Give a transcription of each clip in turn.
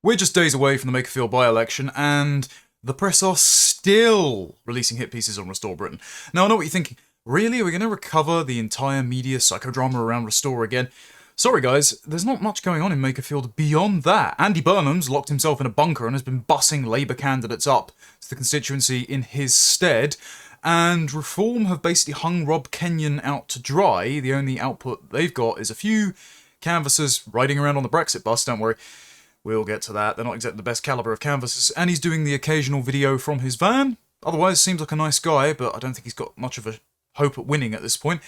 We're just days away from the Makerfield by-election, and the press are still releasing hit pieces on Restore Britain. Now, I know what you're thinking. Really? Are we going to recover the entire media psychodrama around Restore again? Sorry guys, there's not much going on in Makerfield beyond that. Andy Burnham's locked himself in a bunker and has been bussing Labour candidates up to the constituency in his stead, and Reform have basically hung Rob Kenyon out to dry. The only output they've got is a few canvassers riding around on the Brexit bus, don't worry. We'll get to that. They're not exactly the best calibre of canvassers, and he's doing the occasional video from his van. Otherwise, seems like a nice guy, but I don't think he's got much of a hope at winning at this point.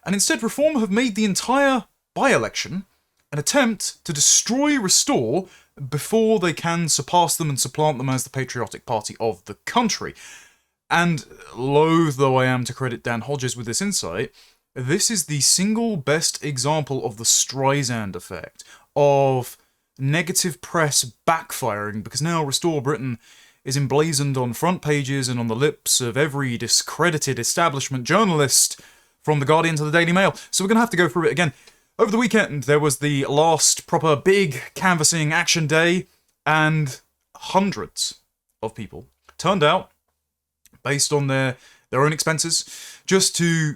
And instead, Reform have made the entire by-election an attempt to destroy Restore before they can surpass them and supplant them as the patriotic party of the country. And loath though I am to credit Dan Hodges with this insight, this is the single best example of the Streisand effect, of negative press backfiring, because now Restore Britain is emblazoned on front pages and on the lips of every discredited establishment journalist, from The Guardian to the Daily Mail. So we're going to have to go through it again. Over the weekend, there was the last proper big canvassing action day, and hundreds of people turned out, based on their own expenses, just to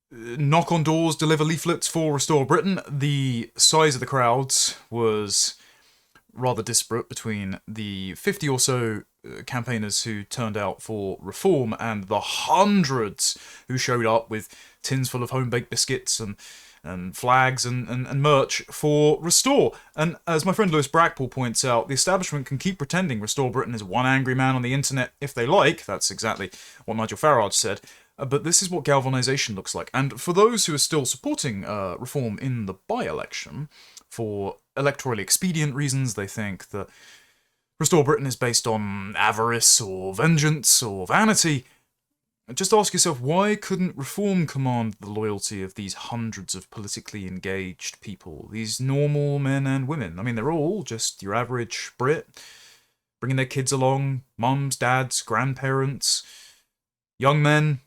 knock on doors, deliver leaflets for Restore Britain. The size of the crowds was rather disparate between the 50 or so campaigners who turned out for Reform and the hundreds who showed up with tins full of home-baked biscuits and flags and merch for Restore. And as my friend Lewis Brackpool points out, the establishment can keep pretending Restore Britain is one angry man on the internet if they like. That's exactly what Nigel Farage said. But this is what galvanisation looks like. And for those who are still supporting Reform in the by-election, for electorally expedient reasons, they think that Restore Britain is based on avarice or vengeance or vanity. Just ask yourself, why couldn't Reform command the loyalty of these hundreds of politically engaged people? These normal men and women. I mean, they're all just your average Brit, bringing their kids along, mums, dads, grandparents, young men,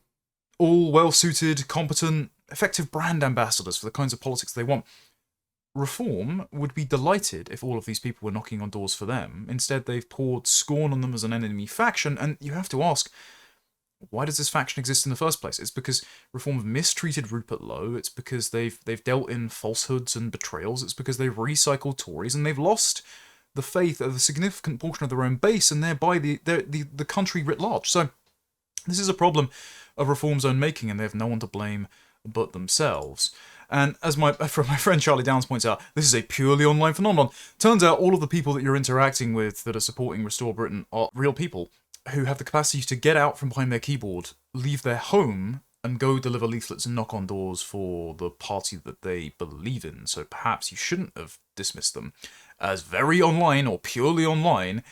all well-suited, competent, effective brand ambassadors for the kinds of politics they want. Reform would be delighted if all of these people were knocking on doors for them. Instead, they've poured scorn on them as an enemy faction, and you have to ask, why does this faction exist in the first place? It's because Reform have mistreated Rupert Lowe, it's because they've dealt in falsehoods and betrayals, it's because they've recycled Tories, and they've lost the faith of a significant portion of their own base, and thereby the country writ large. So, this is a problem of Reform's own making, and they have no one to blame but themselves. And as my friend Charlie Downs points out, this is a purely online phenomenon. Turns out all of the people that you're interacting with that are supporting Restore Britain are real people who have the capacity to get out from behind their keyboard, leave their home, and go deliver leaflets and knock on doors for the party that they believe in. So perhaps you shouldn't have dismissed them as very online or purely online.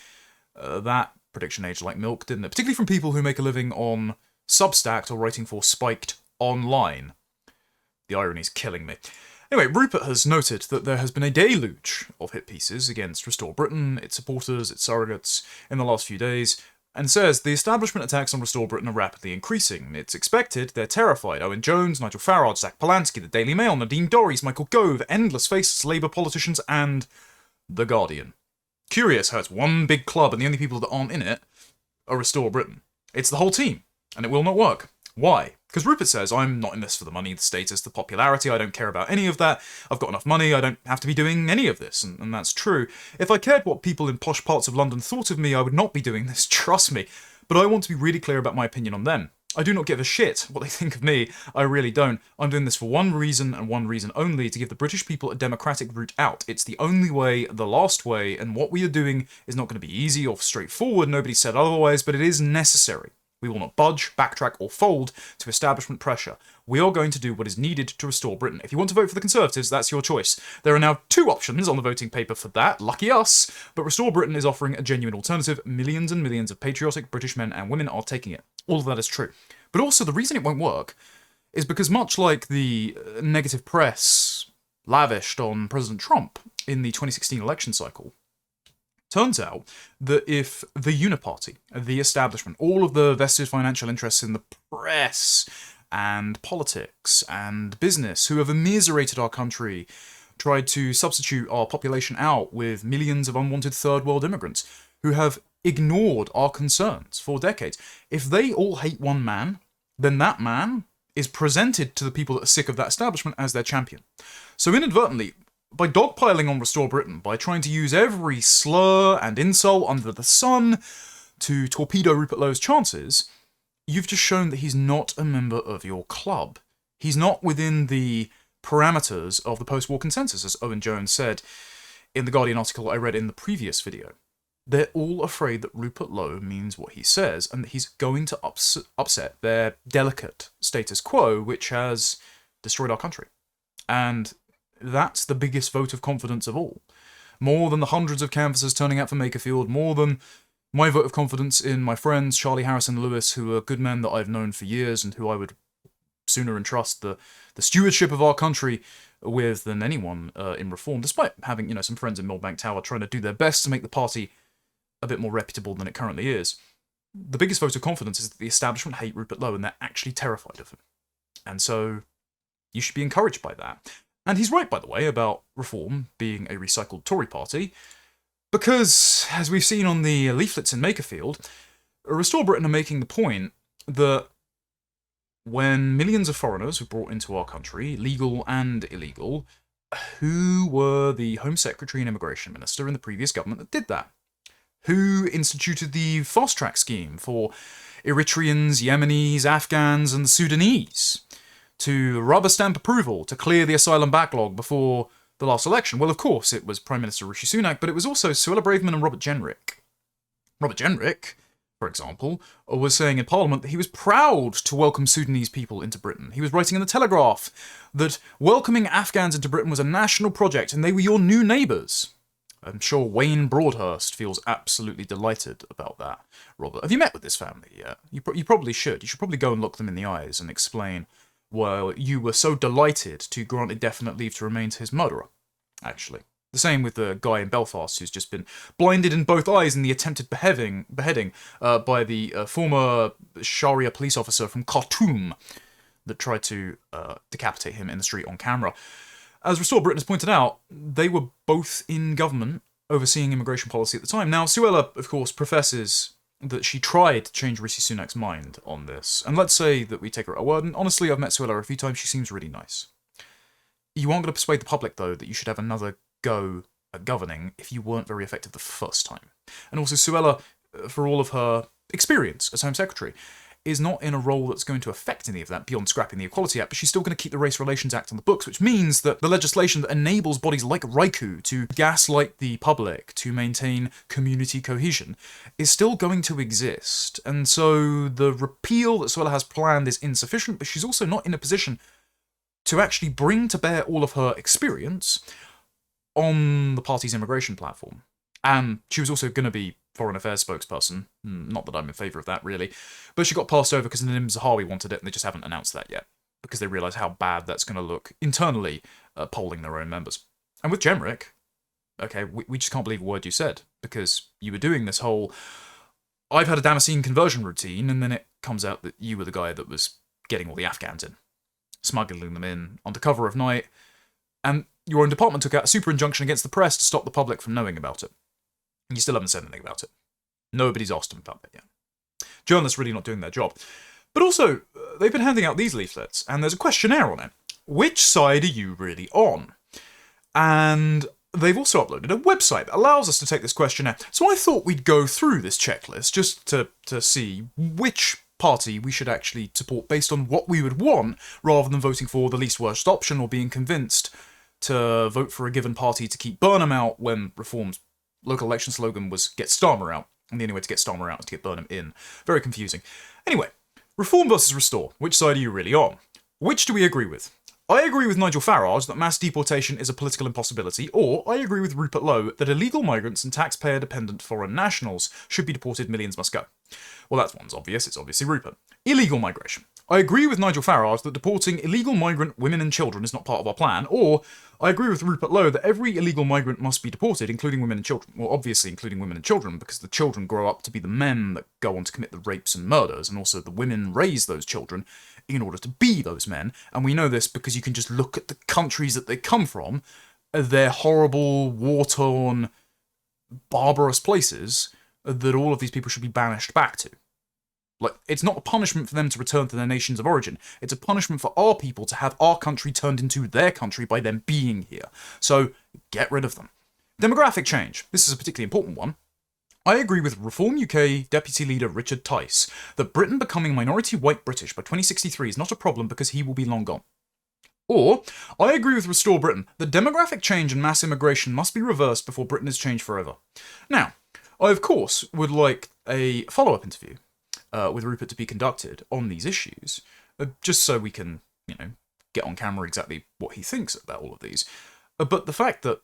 That prediction aged like milk, didn't it? Particularly from people who make a living on Substack or writing for Spiked Online. The irony's killing me. Anyway, Rupert has noted that there has been a deluge of hit pieces against Restore Britain, its supporters, its surrogates, in the last few days, and says the establishment attacks on Restore Britain are rapidly increasing. It's expected, they're terrified. Owen Jones, Nigel Farage, Zach Polanski, the Daily Mail, Nadine Dorries, Michael Gove, endless faceless Labour politicians, and The Guardian. Curious how it's one big club and the only people that aren't in it are Restore Britain. It's the whole team, and it will not work. Why? Because Rupert says, I'm not in this for the money, the status, the popularity, I don't care about any of that, I've got enough money, I don't have to be doing any of this, and that's true. If I cared what people in posh parts of London thought of me, I would not be doing this, trust me. But I want to be really clear about my opinion on them. I do not give a shit what they think of me, I really don't. I'm doing this for one reason, and one reason only, to give the British people a democratic route out. It's the only way, the last way, and what we are doing is not going to be easy or straightforward, nobody said otherwise, but it is necessary. We will not budge, backtrack, or fold to establishment pressure. We are going to do what is needed to restore Britain. If you want to vote for the Conservatives, that's your choice. There are now 2 options on the voting paper for that, lucky us, but Restore Britain is offering a genuine alternative. Millions and millions of patriotic British men and women are taking it. All of that is true. But also, the reason it won't work is because much like the negative press lavished on President Trump in the 2016 election cycle, turns out that if the Uniparty, the establishment, all of the vested financial interests in the press and politics and business who have immiserated our country tried to substitute our population out with millions of unwanted third world immigrants who have ignored our concerns for decades. If they all hate one man, then that man is presented to the people that are sick of that establishment as their champion. So inadvertently, by dogpiling on Restore Britain, by trying to use every slur and insult under the sun to torpedo Rupert Lowe's chances, you've just shown that he's not a member of your club. He's not within the parameters of the post-war consensus, as Owen Jones said in the Guardian article I read in the previous video. They're all afraid that Rupert Lowe means what he says, and that he's going to upset their delicate status quo, which has destroyed our country. And that's the biggest vote of confidence of all. More than the hundreds of canvassers turning out for Makerfield, more than my vote of confidence in my friends Charlie Harris and Lewis, who are good men that I've known for years and who I would sooner entrust the stewardship of our country with than anyone in Reform, despite having, some friends in Millbank Tower trying to do their best to make the party a bit more reputable than it currently is. The biggest vote of confidence is that the establishment hate Rupert Lowe and they're actually terrified of him. And so you should be encouraged by that. And he's right, by the way, about Reform being a recycled Tory party, because, as we've seen on the leaflets in Makerfield, Restore Britain are making the point that when millions of foreigners were brought into our country, legal and illegal, who were the Home Secretary and Immigration Minister in the previous government that did that? Who instituted the fast-track scheme for Eritreans, Yemenis, Afghans, and the Sudanese to rubber stamp approval to clear the asylum backlog before the last election? Well, of course, it was Prime Minister Rishi Sunak, but it was also Suella Braverman and Robert Jenrick. Robert Jenrick, for example, was saying in Parliament that he was proud to welcome Sudanese people into Britain. He was writing in the Telegraph that welcoming Afghans into Britain was a national project and they were your new neighbours. I'm sure Wayne Broadhurst feels absolutely delighted about that. Robert, have you met with this family yet? You probably should. You should probably go and look them in the eyes and explain why you were so delighted to grant indefinite leave to remain to his murderer, actually. The same with the guy in Belfast who's just been blinded in both eyes in the attempted beheading by the former Sharia police officer from Khartoum that tried to decapitate him in the street on camera. As Restore Britain has pointed out, they were both in government overseeing immigration policy at the time. Now, Suella, of course, professes that she tried to change Rishi Sunak's mind on this. And let's say that we take her at her word, and honestly, I've met Suella a few times, she seems really nice. You aren't going to persuade the public, though, that you should have another go at governing if you weren't very effective the first time. And also, Suella, for all of her experience as Home Secretary, is not in a role that's going to affect any of that beyond scrapping the Equality Act, but she's still going to keep the Race Relations Act on the books, which means that the legislation that enables bodies like Raiku to gaslight the public to maintain community cohesion is still going to exist. And so the repeal that Suella has planned is insufficient, but she's also not in a position to actually bring to bear all of her experience on the party's immigration platform. And she was also going to be Foreign Affairs spokesperson. Not that I'm in favour of that, really. But she got passed over because Nadhim Zahawi wanted it, and they just haven't announced that yet, because they realise how bad that's going to look internally, polling their own members. And with Jenrick, okay, we just can't believe a word you said, because you were doing this whole, I've had a Damascene conversion routine, and then it comes out that you were the guy that was getting all the Afghans in, smuggling them in under cover of night, and your own department took out a super injunction against the press to stop the public from knowing about it. And you still haven't said anything about it. Nobody's asked them about that yet. Journalists really not doing their job. But also, they've been handing out these leaflets, and there's a questionnaire on it. Which side are you really on? And they've also uploaded a website that allows us to take this questionnaire. So I thought we'd go through this checklist just to see which party we should actually support based on what we would want, rather than voting for the least worst option or being convinced to vote for a given party to keep Burnham out when Reform's local election slogan was get Starmer out, and the only way to get Starmer out is to get Burnham in. Very confusing. Anyway, Reform versus Restore. Which side are you really on? Which do we agree with? I agree with Nigel Farage that mass deportation is a political impossibility, or I agree with Rupert Lowe that illegal migrants and taxpayer-dependent foreign nationals should be deported, millions must go. Well, that one's obvious, it's obviously Rupert. Illegal migration. I agree with Nigel Farage that deporting illegal migrant women and children is not part of our plan, or I agree with Rupert Lowe that every illegal migrant must be deported, including women and children. Well, obviously including women and children, because the children grow up to be the men that go on to commit the rapes and murders, and also the women raise those children in order to be those men, and we know this because you can just look at the countries that they come from, they're horrible, war-torn, barbarous places that all of these people should be banished back to. Like, it's not a punishment for them to return to their nations of origin. It's a punishment for our people to have our country turned into their country by them being here. So, get rid of them. Demographic change. This is a particularly important one. I agree with Reform UK Deputy Leader Richard Tice that Britain becoming minority white British by 2063 is not a problem because he will be long gone. Or, I agree with Restore Britain that demographic change and mass immigration must be reversed before Britain is changed forever. Now, I of course would like a follow-up interview with Rupert to be conducted on these issues, just so we can, get on camera exactly what he thinks about all of these. But the fact that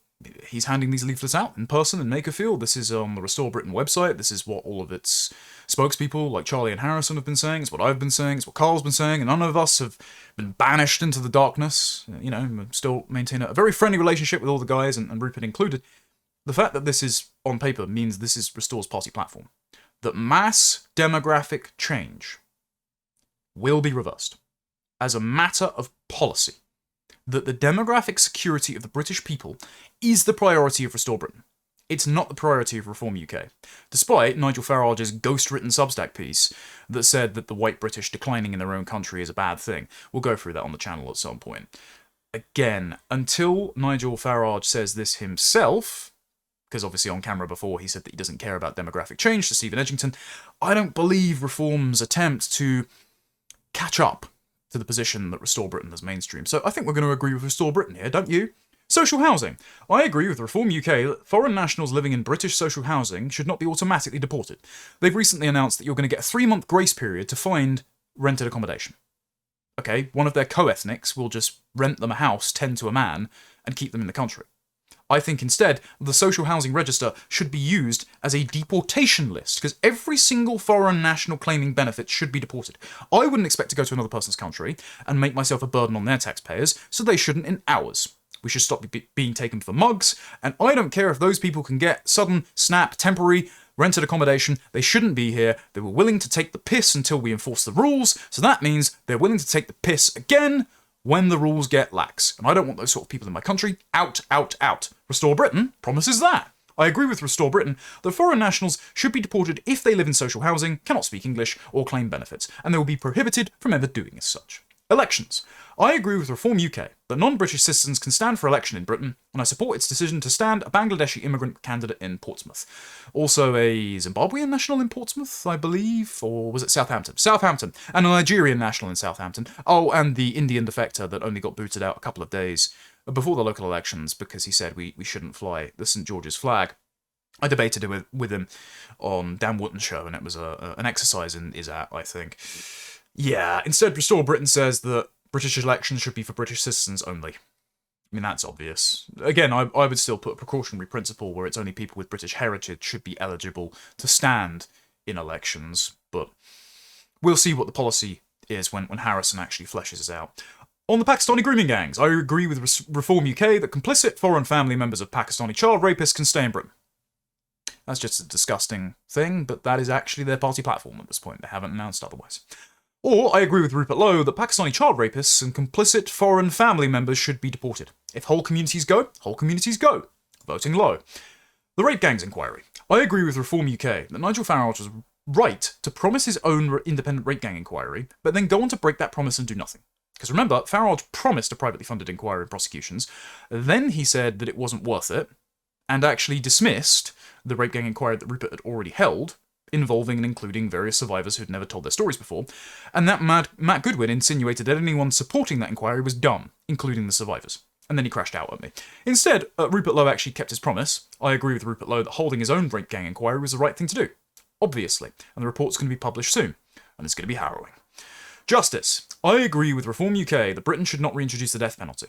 he's handing these leaflets out in person in Makerfield, this is on the Restore Britain website, this is what all of its spokespeople like Charlie and Harrison have been saying, it's what I've been saying, it's what Carl's been saying, and none of us have been banished into the darkness, still maintain a very friendly relationship with all the guys, and Rupert included. The fact that this is on paper means this is Restore's party platform. That mass demographic change will be reversed as a matter of policy. That the demographic security of the British people is the priority of Restore Britain. It's not the priority of Reform UK. Despite Nigel Farage's ghost-written Substack piece that said that the white British declining in their own country is a bad thing. We'll go through that on the channel at some point. Again, until Nigel Farage says this himself, because obviously on camera before he said that he doesn't care about demographic change to Stephen Edgington, I don't believe Reform's attempt to catch up to the position that Restore Britain has mainstream. So I think we're going to agree with Restore Britain here, don't you? Social housing. I agree with Reform UK that foreign nationals living in British social housing should not be automatically deported. They've recently announced that you're going to get a 3-month grace period to find rented accommodation. Okay, one of their co-ethnics will just rent them a house 10 to a man and keep them in the country. I think instead, the social housing register should be used as a deportation list, because every single foreign national claiming benefits should be deported. I wouldn't expect to go to another person's country and make myself a burden on their taxpayers, so they shouldn't in ours. We should stop being taken for mugs, and I don't care if those people can get sudden, snap, temporary, rented accommodation. They shouldn't be here. They were willing to take the piss until we enforce the rules, so that means they're willing to take the piss again when the rules get lax. And I don't want those sort of people in my country. Out, out, out. Restore Britain promises that. I agree with Restore Britain that foreign nationals should be deported if they live in social housing, cannot speak English, or claim benefits, and they will be prohibited from ever doing as such. Elections. I agree with Reform UK that non-British citizens can stand for election in Britain, and I support its decision to stand a Bangladeshi immigrant candidate in Portsmouth. Also a Zimbabwean national in Portsmouth, I believe, or was it Southampton? Southampton, and a Nigerian national in Southampton. Oh, and the Indian defector that only got booted out a couple of days before the local elections because he said we shouldn't fly the St George's flag. I debated it with him on Dan Wootton's show, and it was an exercise in ISAT, I think. Yeah, instead Restore Britain says that British elections should be for British citizens only. I mean, that's obvious. Again, I would still put a precautionary principle where it's only people with British heritage should be eligible to stand in elections, but we'll see what the policy is when Harrison actually fleshes it out. On the Pakistani grooming gangs, I agree with Reform UK that complicit foreign family members of Pakistani child rapists can stay in Britain. That's just a disgusting thing, but that is actually their party platform at this point. They haven't announced otherwise. Or I agree with Rupert Lowe that Pakistani child rapists and complicit foreign family members should be deported. If whole communities go, whole communities go. Voting low. The rape gangs inquiry. I agree with Reform UK that Nigel Farage was right to promise his own independent rape gang inquiry, but then go on to break that promise and do nothing. Because remember, Farage promised a privately funded inquiry and prosecutions, then he said that it wasn't worth it, and actually dismissed the rape gang inquiry that Rupert had already held, involving and including various survivors who'd never told their stories before, and that Matt Goodwin insinuated that anyone supporting that inquiry was dumb, including the survivors. And then he crashed out at me. Instead, Rupert Lowe actually kept his promise. I agree with Rupert Lowe that holding his own rape gang inquiry was the right thing to do. Obviously. And the report's going to be published soon. And it's going to be harrowing. Justice. I agree with Reform UK that Britain should not reintroduce the death penalty.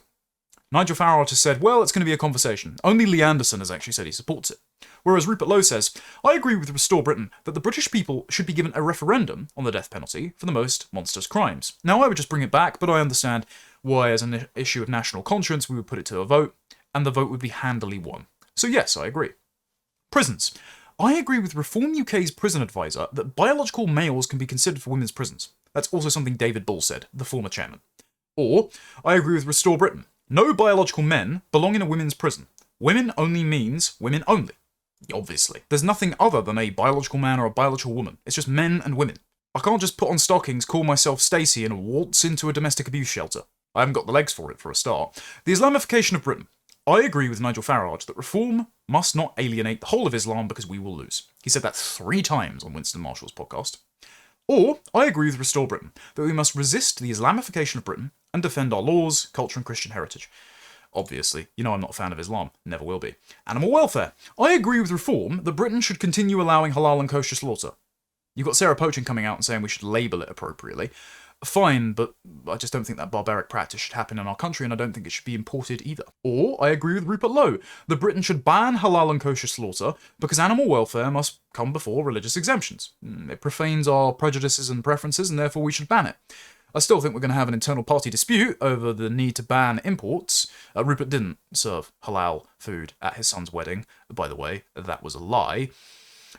Nigel Farage has said, well, it's going to be a conversation. Only Lee Anderson has actually said he supports it. Whereas Rupert Lowe says, I agree with Restore Britain that the British people should be given a referendum on the death penalty for the most monstrous crimes. Now, I would just bring it back, but I understand why, as an issue of national conscience, we would put it to a vote, and the vote would be handily won. So yes, I agree. Prisons. I agree with Reform UK's prison advisor that biological males can be considered for women's prisons. That's also something David Bull said, the former chairman. Or, I agree with Restore Britain. No biological men belong in a women's prison. Women only means women only. Obviously. There's nothing other than a biological man or a biological woman. It's just men and women. I can't just put on stockings, call myself Stacey, and waltz into a domestic abuse shelter. I haven't got the legs for it, for a start. The Islamification of Britain. I agree with Nigel Farage that reform must not alienate the whole of Islam because we will lose. He said that 3 times on Winston Marshall's podcast. Or, I agree with Restore Britain, that we must resist the Islamification of Britain and defend our laws, culture and Christian heritage. Obviously, you know I'm not a fan of Islam, never will be. Animal welfare. I agree with Reform that Britain should continue allowing halal and kosher slaughter. You've got Sarah Poaching coming out and saying we should label it appropriately. Fine, but I just don't think that barbaric practice should happen in our country, and I don't think it should be imported either. Or, I agree with Rupert Lowe, that Britain should ban halal and kosher slaughter because animal welfare must come before religious exemptions. It profanes our prejudices and preferences, and therefore we should ban it. I still think we're going to have an internal party dispute over the need to ban imports. Rupert didn't serve halal food at his son's wedding. By the way, that was a lie.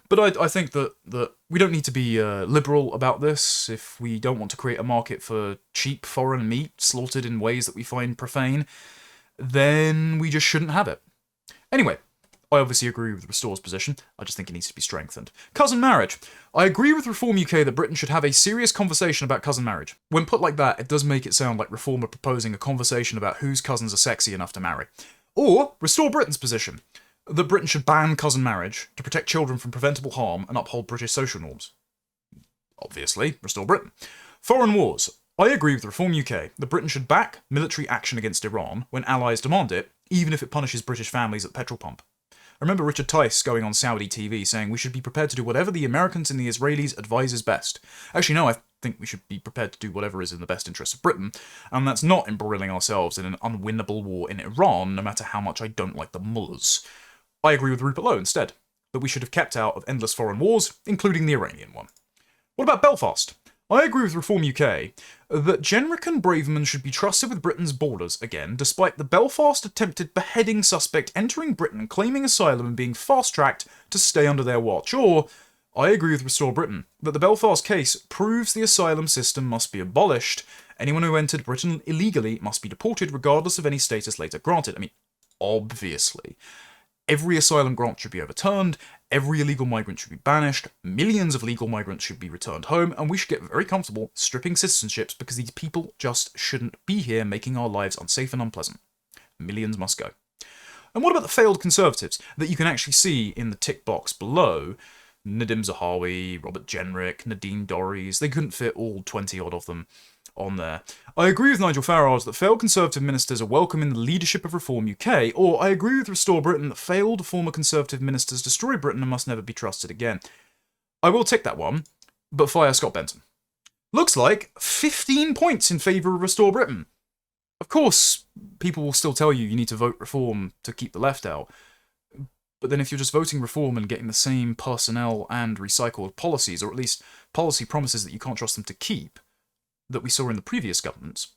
But I think that we don't need to be liberal about this. If we don't want to create a market for cheap foreign meat slaughtered in ways that we find profane, then we just shouldn't have it. Anyway, I obviously agree with Restore's position. I just think it needs to be strengthened. Cousin marriage. I agree with Reform UK that Britain should have a serious conversation about cousin marriage. When put like that, it does make it sound like Reform are proposing a conversation about whose cousins are sexy enough to marry. Or Restore Britain's position, that Britain should ban cousin marriage to protect children from preventable harm and uphold British social norms. Obviously, Restore Britain. Foreign wars. I agree with Reform UK that Britain should back military action against Iran when allies demand it, even if it punishes British families at the petrol pump. I remember Richard Tice going on Saudi TV saying we should be prepared to do whatever the Americans and the Israelis advise is best. Actually, no, I think we should be prepared to do whatever is in the best interest of Britain, and that's not embroiling ourselves in an unwinnable war in Iran, no matter how much I don't like the mullahs. I agree with Rupert Lowe instead, that we should have kept out of endless foreign wars, including the Iranian one. What about Belfast? I agree with Reform UK that Jenrick and Braverman should be trusted with Britain's borders again, despite the Belfast attempted beheading suspect entering Britain, claiming asylum and being fast-tracked to stay under their watch. Or, I agree with Restore Britain that the Belfast case proves the asylum system must be abolished. Anyone who entered Britain illegally must be deported regardless of any status later granted. I mean, obviously. Every asylum grant should be overturned, every illegal migrant should be banished, millions of legal migrants should be returned home, and we should get very comfortable stripping citizenships because these people just shouldn't be here, making our lives unsafe and unpleasant. Millions must go. And what about the failed Conservatives that you can actually see in the tick box below? Nadhim Zahawi, Robert Jenrick, Nadine Dorries, they couldn't fit all 20-odd of them on there. I agree with Nigel Farage that failed Conservative ministers are welcome in the leadership of Reform UK, or I agree with Restore Britain that failed former Conservative ministers destroy Britain and must never be trusted again. I will tick that one, but fire Scott Benton. Looks like 15 points in favour of Restore Britain. Of course, people will still tell you need to vote Reform to keep the left out. But then if you're just voting Reform and getting the same personnel and recycled policies, or at least policy promises that you can't trust them to keep, that we saw in the previous governments,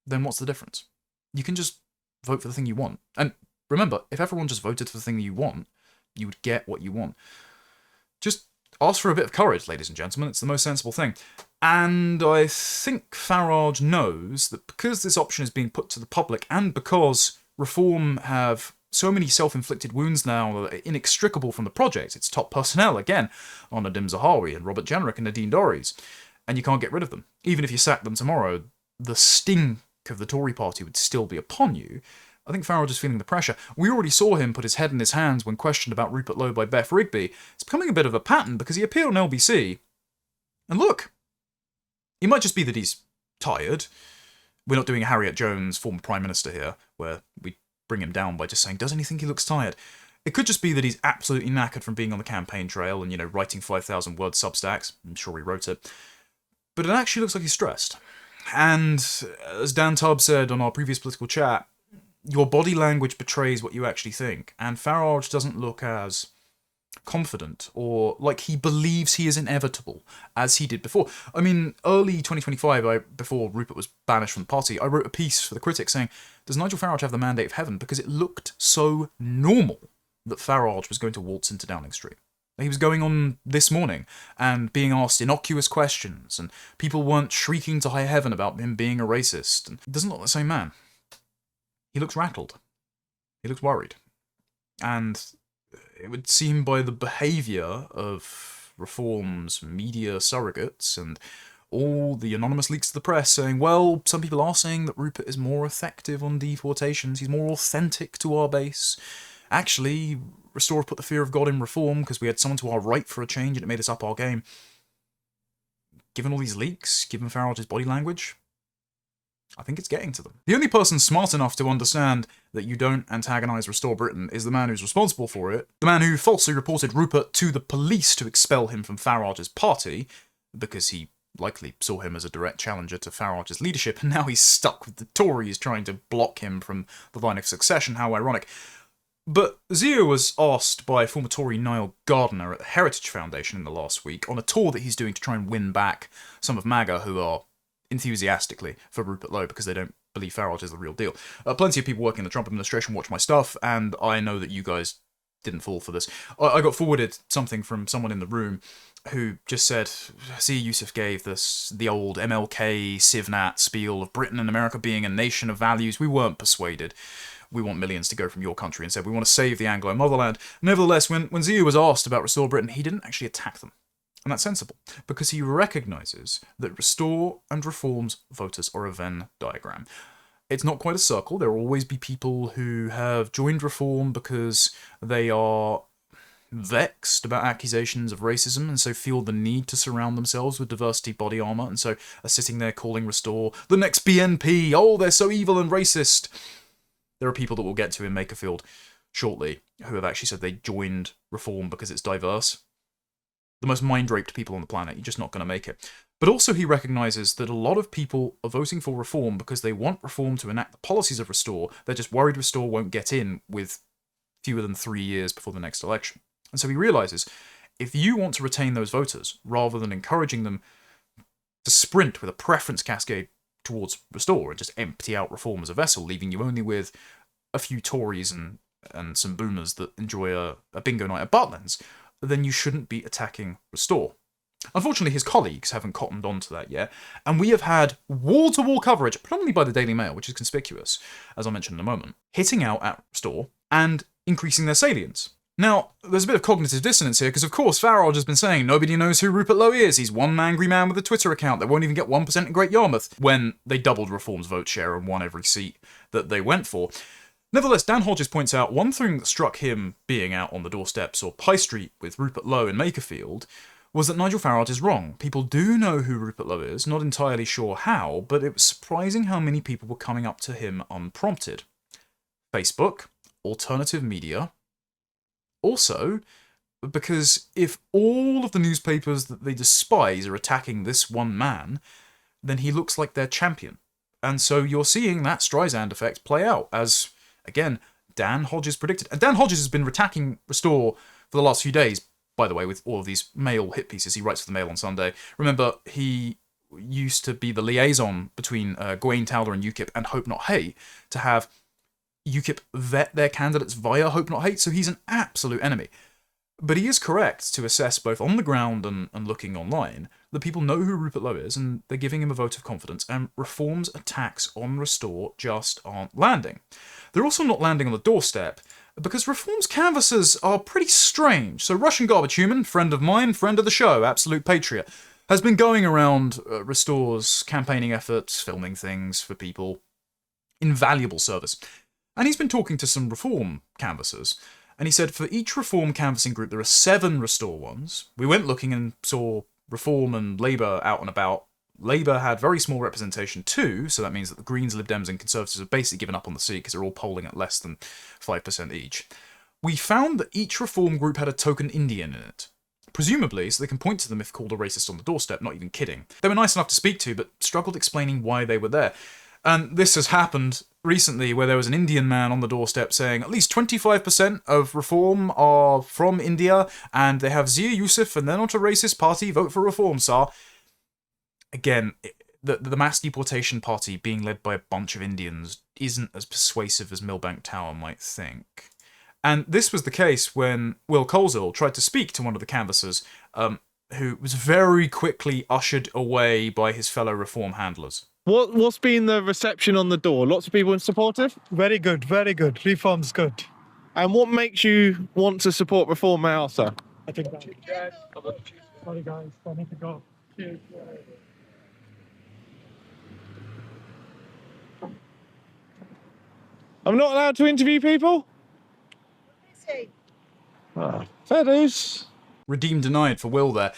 then what's the difference? You can just vote for the thing you want. And remember, if everyone just voted for the thing you want, you would get what you want. Just ask for a bit of courage, ladies and gentlemen. It's the most sensible thing. And I think Farage knows that because this option is being put to the public, and because Reform have so many self-inflicted wounds now that are inextricable from the project, its top personnel, again, on Nadhim Zahawi and Robert Jenrick and Nadine Dorries, and you can't get rid of them. Even if you sack them tomorrow, the stink of the Tory party would still be upon you. I think Farage is feeling the pressure. We already saw him put his head in his hands when questioned about Rupert Lowe by Beth Rigby. It's becoming a bit of a pattern because he appeared on LBC. And look, it might just be that he's tired. We're not doing a Harriet Jones, former Prime Minister here, where we bring him down by just saying, doesn't he think he looks tired? It could just be that he's absolutely knackered from being on the campaign trail and, writing 5,000-word Substacks. I'm sure he wrote it. But it actually looks like he's stressed. And as Dan Tubb said on our previous political chat, your body language betrays what you actually think. And Farage doesn't look as confident or like he believes he is inevitable as he did before. I mean, early 2025, before Rupert was banished from the party, I wrote a piece for the Critic saying, does Nigel Farage have the mandate of heaven? Because it looked so normal that Farage was going to waltz into Downing Street. He was going on this morning and being asked innocuous questions, and people weren't shrieking to high heaven about him being a racist. And he doesn't look like the same man. he looks rattled. He looks worried. And it would seem by the behaviour of Reform's media surrogates and all the anonymous leaks to the press saying, well, some people are saying that Rupert is more effective on deportations, he's more authentic to our base. Actually, Restore put the fear of God in Reform because we had someone to our right for a change and it made us up our game. Given all these leaks, given Farage's body language, I think it's getting to them. The only person smart enough to understand that you don't antagonise Restore Britain is the man who's responsible for it, the man who falsely reported Rupert to the police to expel him from Farage's party, because he likely saw him as a direct challenger to Farage's leadership, and now he's stuck with the Tories trying to block him from the line of succession. How ironic. But Zia was asked by former Tory Niall Gardiner at the Heritage Foundation in the last week on a tour that he's doing to try and win back some of MAGA who are enthusiastically for Rupert Lowe because they don't believe Farage is the real deal. Plenty of people working in the Trump administration watch my stuff, and I know that you guys didn't fall for this. I got forwarded something from someone in the room who just said, see, Yusuf gave this the old MLK Civnat spiel of Britain and America being a nation of values. We weren't persuaded. We want millions to go from your country, and said we want to save the Anglo motherland. Nevertheless, when Zia was asked about Restore Britain, he didn't actually attack them. And that's sensible, because he recognises that Restore and Reform's voters are a Venn diagram. It's not quite a circle. There will always be people who have joined Reform because they are vexed about accusations of racism and so feel the need to surround themselves with diversity body armour and so are sitting there calling Restore the next BNP. Oh, they're so evil and racist. There are people that we'll get to in Makerfield shortly who have actually said they joined Reform because it's diverse. The most mind-raped people on the planet. You're just not going to make it. But also he recognises that a lot of people are voting for Reform because they want Reform to enact the policies of Restore. They're just worried Restore won't get in with fewer than 3 years before the next election. And so he realises, if you want to retain those voters, rather than encouraging them to sprint with a preference cascade towards Restore and just empty out Reform as a vessel, leaving you only with a few Tories and some boomers that enjoy a bingo night at Butlins, then you shouldn't be attacking Restore. Unfortunately, his colleagues haven't cottoned on to that yet, and we have had wall-to-wall coverage, predominantly by the Daily Mail, which is conspicuous, as I mentioned in a moment, hitting out at Restore and increasing their salience. Now, there's a bit of cognitive dissonance here, because of course Farage has been saying nobody knows who Rupert Lowe is, he's one angry man with a Twitter account that won't even get 1% in Great Yarmouth, when they doubled Reform's vote share and won every seat that they went for. Nevertheless, Dan Hodges points out one thing that struck him being out on the doorsteps or High Street with Rupert Lowe in Makerfield was that Nigel Farage is wrong. People do know who Rupert Lowe is, not entirely sure how, but it was surprising how many people were coming up to him unprompted. Facebook, alternative media. Also, because if all of the newspapers that they despise are attacking this one man, then he looks like their champion. And so you're seeing that Streisand effect play out, as, again, Dan Hodges predicted. And Dan Hodges has been attacking Restore for the last few days, by the way, with all of these Mail hit pieces. He writes for the Mail on Sunday. Remember, he used to be the liaison between Gawain Towler and UKIP and Hope Not Hate to have UKIP vet their candidates via Hope Not Hate, so he's an absolute enemy. But he is correct to assess both on the ground and looking online that people know who Rupert Lowe is and they're giving him a vote of confidence, and Reform's attacks on Restore just aren't landing. They're also not landing on the doorstep because Reform's canvassers are pretty strange. So Russian Garbage Human, friend of mine, friend of the show, absolute patriot, has been going around Restore's campaigning efforts, filming things for people. Invaluable service. And he's been talking to some Reform canvassers, and he said for each Reform canvassing group there are 7 Restore ones. We went looking and saw Reform and Labour out and about. Labour had very small representation too, so that means that the Greens, Lib Dems and Conservatives have basically given up on the seat because they're all polling at less than 5% each. We found that each Reform group had a token Indian in it. Presumably, so they can point to them if called a racist on the doorstep, not even kidding. They were nice enough to speak to, but struggled explaining why they were there. And this has happened recently where there was an Indian man on the doorstep saying at least 25% of Reform are from India and they have Zia Yusuf and they're not a racist party, vote for Reform, sir. Again, the mass deportation party being led by a bunch of Indians isn't as persuasive as Millbank Tower might think. And this was the case when Will Coleshill tried to speak to one of the canvassers, who was very quickly ushered away by his fellow Reform handlers. What's been the reception on the door? Lots of people supportive? Very good, very good. Reform's good. And what makes you want to support Reform now, sir? I think that. Sorry guys, I need to go. Cheers. I'm not allowed to interview people? Fair dues. Redeemed denied for Will there.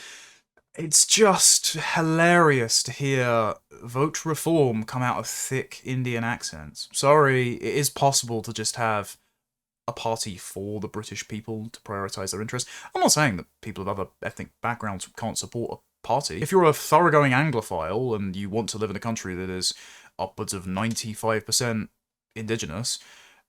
It's just hilarious to hear vote reform come out of thick Indian accents. Sorry, it is possible to just have a party for the British people to prioritise their interests. I'm not saying that people of other ethnic backgrounds can't support a party. If you're a thoroughgoing Anglophile and you want to live in a country that is upwards of 95% indigenous,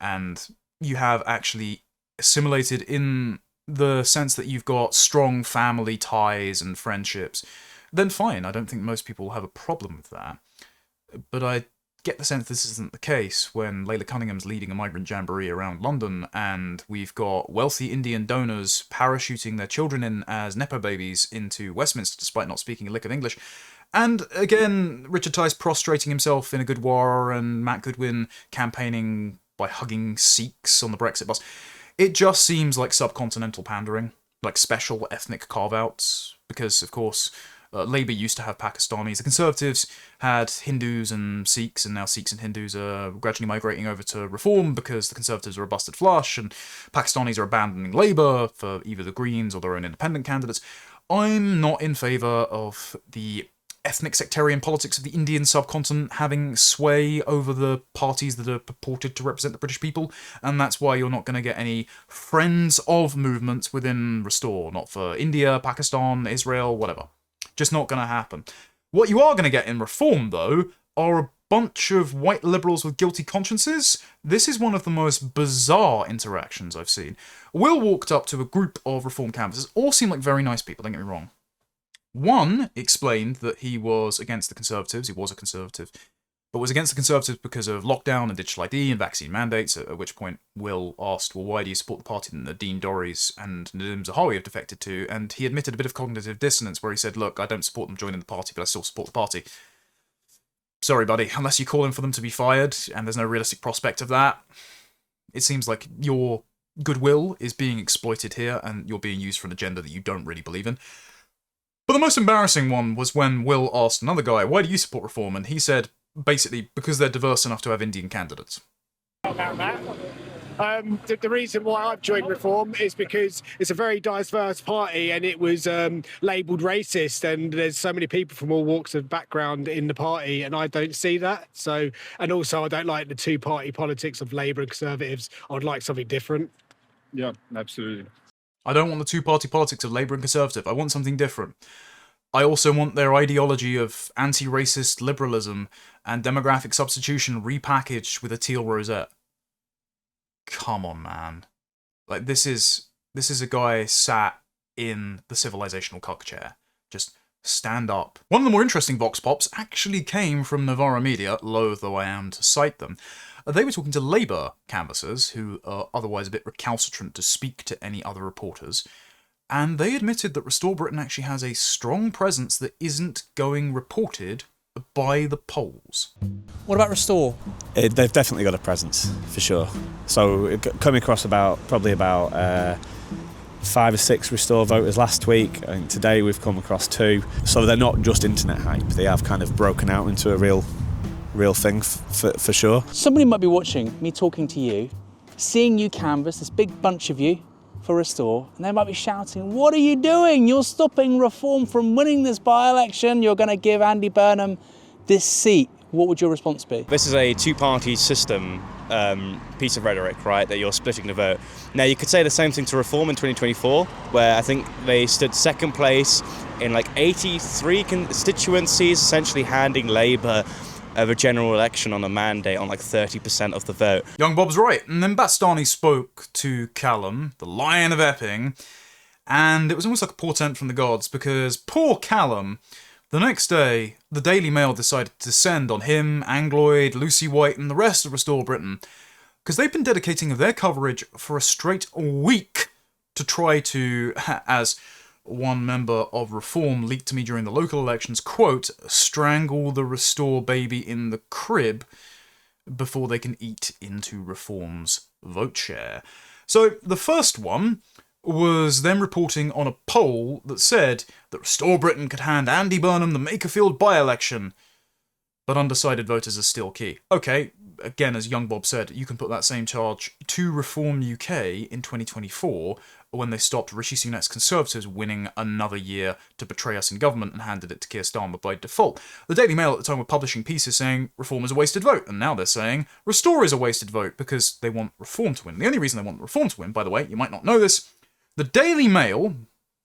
and you have actually assimilated in the sense that you've got strong family ties and friendships, then fine. I don't think most people have a problem with that. But I get the sense this isn't the case when Layla Cunningham's leading a migrant jamboree around London, and we've got wealthy Indian donors parachuting their children in as Nepo babies into Westminster despite not speaking a lick of English. And again, Richard Tice prostrating himself in a Gurdwara and Matt Goodwin campaigning by hugging Sikhs on the Brexit bus. It just seems like subcontinental pandering, like special ethnic carve-outs, because, of course, Labour used to have Pakistanis. The Conservatives had Hindus and Sikhs, and now Sikhs and Hindus are gradually migrating over to Reform because the Conservatives are a busted flush, and Pakistanis are abandoning Labour for either the Greens or their own independent candidates. I'm not in favour of the ethnic sectarian politics of the Indian subcontinent having sway over the parties that are purported to represent the British people, and that's why you're not going to get any friends of movements within Restore. Not for India, Pakistan, Israel, whatever. Just not going to happen. What you are going to get in Reform, though, are a bunch of white liberals with guilty consciences. This is one of the most bizarre interactions I've seen. Will walked up to a group of Reform canvassers, all seemed like very nice people, don't get me wrong. One explained that he was against the Conservatives, he was a Conservative, but was against the Conservatives because of lockdown and digital ID and vaccine mandates, at which point Will asked, well, why do you support the party that Nadine Dorries and Nadhim Zahawi have defected to? And he admitted a bit of cognitive dissonance where he said, look, I don't support them joining the party, but I still support the party. Sorry, buddy, unless you're calling for them to be fired, and there's no realistic prospect of that, it seems like your goodwill is being exploited here, and you're being used for an agenda that you don't really believe in. But the most embarrassing one was when Will asked another guy, why do you support Reform? And he said, basically, because they're diverse enough to have Indian candidates. About that. The reason why I've joined Reform is because it's a very diverse party and it was labelled racist, and there's so many people from all walks of background in the party, and I don't see that. So, and also I don't like the two-party politics of Labour and Conservatives. I'd like something different. Yeah, absolutely. I don't want the two-party politics of Labour and Conservative. I want something different. I also want their ideology of anti-racist liberalism and demographic substitution repackaged with a teal rosette. Come on, man. Like, this is a guy sat in the civilizational cuck chair. Just stand up. One of the more interesting vox pops actually came from Novara Media, loath though I am to cite them. They were talking to Labour canvassers, who are otherwise a bit recalcitrant to speak to any other reporters, and they admitted that Restore Britain actually has a strong presence that isn't going reported by the polls. What about Restore? They've definitely got a presence, for sure. So coming across probably about 5 or 6 Restore voters last week. I think today we've come across 2. So they're not just internet hype. They have kind of broken out into a real thing for sure. Somebody might be watching me talking to you, seeing you canvass, this big bunch of you, for Restore, and they might be shouting, what are you doing? You're stopping Reform from winning this by-election. You're going to give Andy Burnham this seat. What would your response be? This is a two-party system piece of rhetoric, right, that you're splitting the vote. Now, you could say the same thing to Reform in 2024, where I think they stood second place in like 83 constituencies, essentially handing Labour of a general election on a mandate on like 30% of the vote. Young Bob's right. And then Bastani spoke to Callum, the Lion of Epping, and it was almost like a portent from the gods, because poor Callum, the next day, the Daily Mail decided to descend on him, Angloid, Lucy White, and the rest of Restore Britain, because they've been dedicating their coverage for a straight week to try to, as one member of Reform leaked to me during the local elections, quote, strangle the Restore baby in the crib before they can eat into Reform's vote share. So the first one was them reporting on a poll that said that Restore Britain could hand Andy Burnham the Makerfield by-election, but undecided voters are still key. Okay, again, as Young Bob said, you can put that same charge to Reform UK in 2024 when they stopped Rishi Sunak's Conservatives winning another year to betray us in government and handed it to Keir Starmer by default. The Daily Mail at the time were publishing pieces saying Reform is a wasted vote, and now they're saying Restore is a wasted vote because they want Reform to win. The only reason they want Reform to win, by the way, you might not know this, the Daily Mail,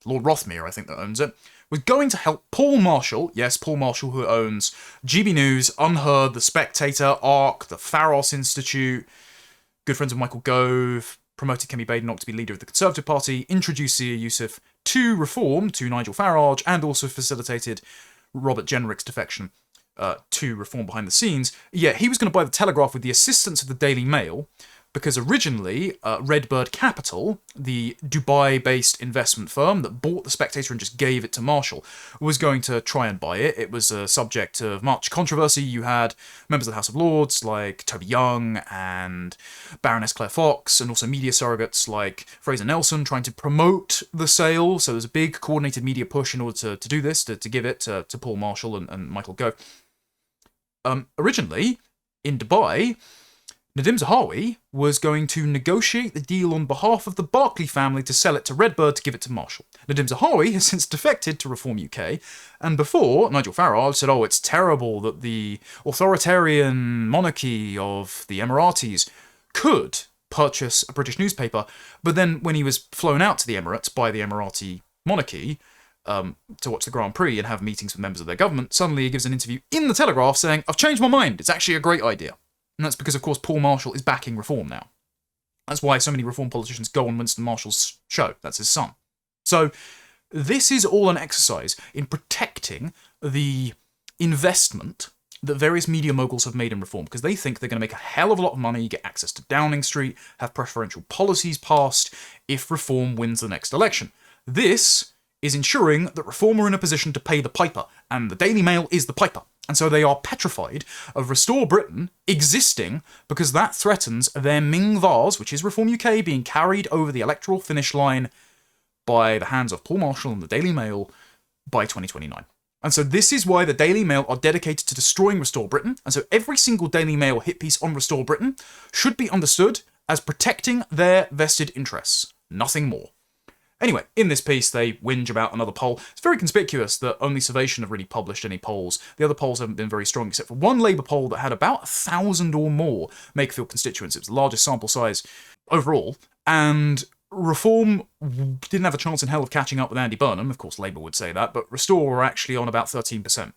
Lord Rothmere I think that owns it, was going to help Paul Marshall, yes, Paul Marshall who owns GB News, Unheard, The Spectator, ARC, the Pharos Institute, good friends of Michael Gove, promoted Kemi Badenoch to be leader of the Conservative Party, introduced Zia Youssef to Reform, to Nigel Farage, and also facilitated Robert Jenrick's defection to Reform behind the scenes. Yeah, he was going to buy the Telegraph with the assistance of the Daily Mail, because originally Redbird Capital, the Dubai-based investment firm that bought The Spectator and just gave it to Marshall, was going to try and buy it. It was a subject of much controversy. You had members of the House of Lords like Toby Young and Baroness Claire Fox, and also media surrogates like Fraser Nelson trying to promote the sale. So there's a big coordinated media push in order to do this, to give it to Paul Marshall and Michael Gove. Originally, in Dubai, Nadhim Zahawi was going to negotiate the deal on behalf of the Barclays family to sell it to Redbird to give it to Marshall. Nadhim Zahawi has since defected to Reform UK, and before, Nigel Farage said, oh, it's terrible that the authoritarian monarchy of the Emiratis could purchase a British newspaper, but then when he was flown out to the Emirates by the Emirati monarchy to watch the Grand Prix and have meetings with members of their government, suddenly he gives an interview in the Telegraph saying, I've changed my mind, it's actually a great idea. And that's because, of course, Paul Marshall is backing Reform now. That's why so many Reform politicians go on Winston Marshall's show. That's his son. So this is all an exercise in protecting the investment that various media moguls have made in Reform, because they think they're going to make a hell of a lot of money, get access to Downing Street, have preferential policies passed if Reform wins the next election. This is ensuring that Reform are in a position to pay the piper, and the Daily Mail is the piper. And so they are petrified of Restore Britain existing because that threatens their Ming vase, which is Reform UK, being carried over the electoral finish line by the hands of Paul Marshall and the Daily Mail by 2029. And so this is why the Daily Mail are dedicated to destroying Restore Britain. And so every single Daily Mail hit piece on Restore Britain should be understood as protecting their vested interests. Nothing more. Anyway, in this piece, they whinge about another poll. It's very conspicuous that only Survation have really published any polls. The other polls haven't been very strong, except for one Labour poll that had about 1,000 or more Makerfield constituents. It was the largest sample size overall. And Reform didn't have a chance in hell of catching up with Andy Burnham. Of course, Labour would say that, but Restore were actually on about 13%.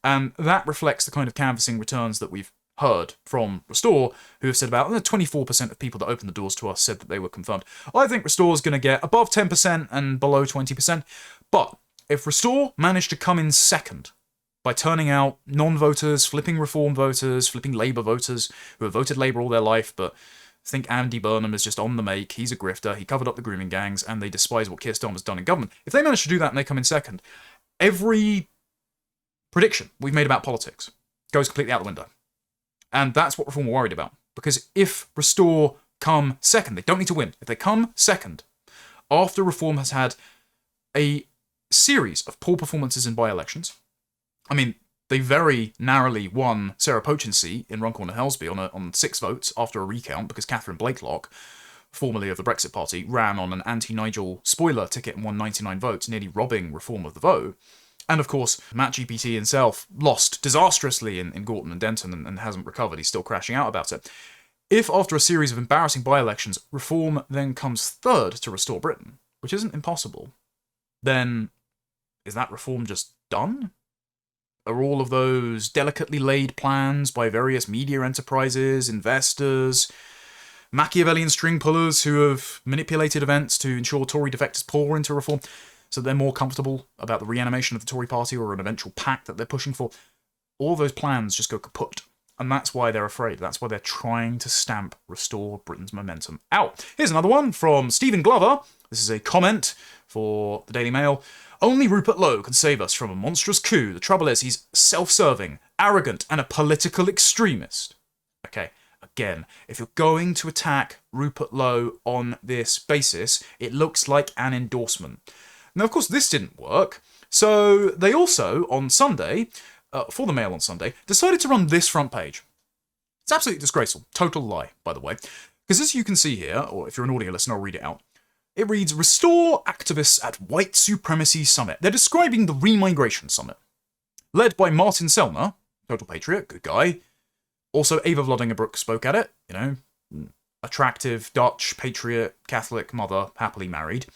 And that reflects the kind of canvassing returns that we've heard from Restore, who have said about 24% of people that opened the doors to us said that they were confirmed. I think Restore's going to get above 10% and below 20%, but if Restore managed to come in second by turning out non-voters, flipping Reform voters, flipping Labour voters who have voted Labour all their life, but think Andy Burnham is just on the make, he's a grifter, he covered up the grooming gangs, and they despise what Keir Starmer's done in government. If they manage to do that and they come in second, every prediction we've made about politics goes completely out the window. And that's what Reform are worried about. Because if Restore come second, they don't need to win. If they come second, after Reform has had a series of poor performances in by-elections, I mean, they very narrowly won Sarah Pochin's seat in Runcorn and Helsby on 6 votes after a recount because Catherine Blakelock, formerly of the Brexit Party, ran on an anti-Nigel spoiler ticket and won 99 votes, nearly robbing Reform of the vote. And of course, Matt GPT himself lost disastrously in Gorton and Denton and hasn't recovered. He's still crashing out about it. If after a series of embarrassing by-elections, Reform then comes third to Restore Britain, which isn't impossible, then is that Reform just done? Are all of those delicately laid plans by various media enterprises, investors, Machiavellian string pullers who have manipulated events to ensure Tory defectors pour into Reform, so they're more comfortable about the reanimation of the Tory party or an eventual pact that they're pushing for, all those plans just go kaput. And that's why they're afraid. That's why they're trying to stamp Restore Britain's momentum out. Here's another one from Stephen Glover. This is a comment for the Daily Mail. Only Rupert Lowe can save us from a monstrous coup. The trouble is he's self-serving, arrogant, and a political extremist. Okay, again, if you're going to attack Rupert Lowe on this basis, it looks like an endorsement. Now, of course, this didn't work. So they also, on Sunday, for the Mail on Sunday, decided to run this front page. It's absolutely disgraceful. Total lie, by the way. Because as you can see here, or if you're an audio listener, I'll read it out. It reads, Restore activists at White Supremacy Summit. They're describing the Remigration Summit. Led by Martin Sellner, total patriot, good guy. Also, Ava Vladingerbroek spoke at it, you know, attractive, Dutch, patriot, Catholic mother, happily married.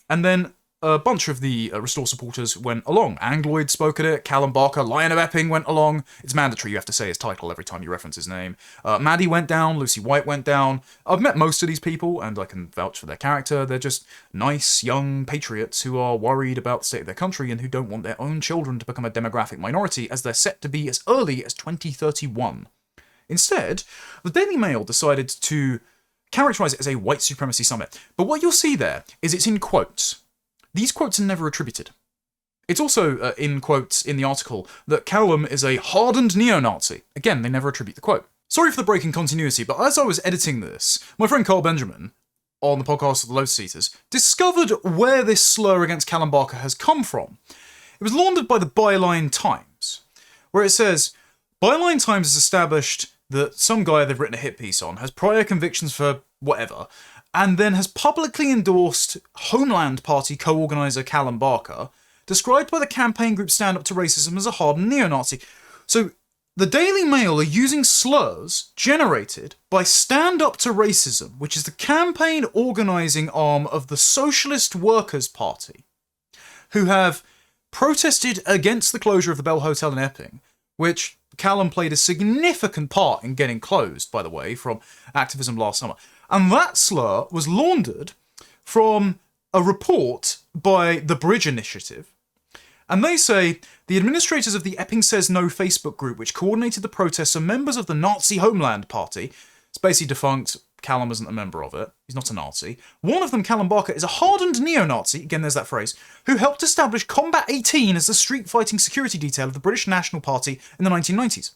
And then a bunch of the Restore supporters went along. Angloid spoke at it, Callum Barker, Lion of Epping went along. It's mandatory, you have to say his title every time you reference his name. Maddie went down, Lucy White went down. I've met most of these people, and I can vouch for their character. They're just nice, young patriots who are worried about the state of their country and who don't want their own children to become a demographic minority, as they're set to be as early as 2031. Instead, the Daily Mail decided to characterise it as a white supremacy summit. But what you'll see there is it's in quotes. These quotes are never attributed. It's also in quotes in the article that Callum is a hardened neo-Nazi. Again, they never attribute the quote. Sorry for the break in continuity, but as I was editing this, my friend Carl Benjamin, on the podcast of the Lotus Eaters, discovered where this slur against Callum Barker has come from. It was laundered by the Byline Times, where it says, Byline Times has established that some guy they've written a hit piece on has prior convictions for whatever, and then has publicly endorsed Homeland Party co-organiser Callum Barker, described by the campaign group Stand Up to Racism as a hardened neo-Nazi. So the Daily Mail are using slurs generated by Stand Up to Racism, which is the campaign organising arm of the Socialist Workers' Party, who have protested against the closure of the Bell Hotel in Epping, which Callum played a significant part in getting closed, by the way, from activism last summer. And that slur was laundered from a report by the Bridge Initiative. And they say, the administrators of the Epping Says No Facebook group, which coordinated the protests, are members of the Nazi Homeland Party. It's basically defunct. Callum isn't a member of it. He's not a Nazi. One of them, Callum Barker, is a hardened neo-Nazi, again there's that phrase, who helped establish Combat 18 as the street-fighting security detail of the British National Party in the 1990s.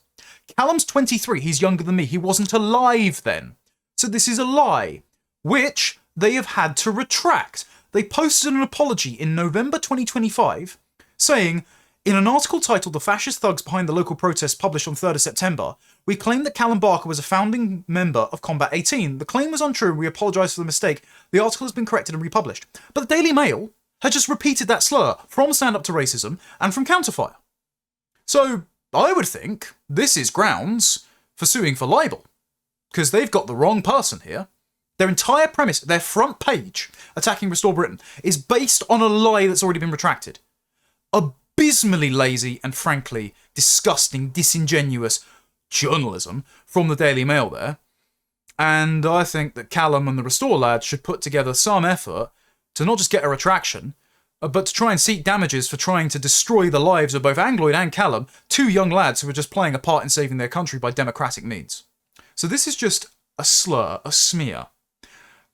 Callum's 23, he's younger than me, he wasn't alive then. So this is a lie, which they have had to retract. They posted an apology in November 2025, saying, in an article titled The Fascist Thugs Behind the Local Protests published on 3rd of September, we claim that Callum Barker was a founding member of Combat 18. The claim was untrue and we apologise for the mistake. The article has been corrected and republished. But the Daily Mail had just repeated that slur from Stand Up to Racism and from Counterfire. So I would think this is grounds for suing for libel, because they've got the wrong person here. Their entire premise, their front page, attacking Restore Britain, is based on a lie that's already been retracted. Abysmally lazy and frankly disgusting, disingenuous journalism from the Daily Mail there. And I think that Callum and the Restore lads should put together some effort to not just get a retraction, but to try and seek damages for trying to destroy the lives of both Angloid and Callum, two young lads who were just playing a part in saving their country by democratic means. So this is just a slur, a smear,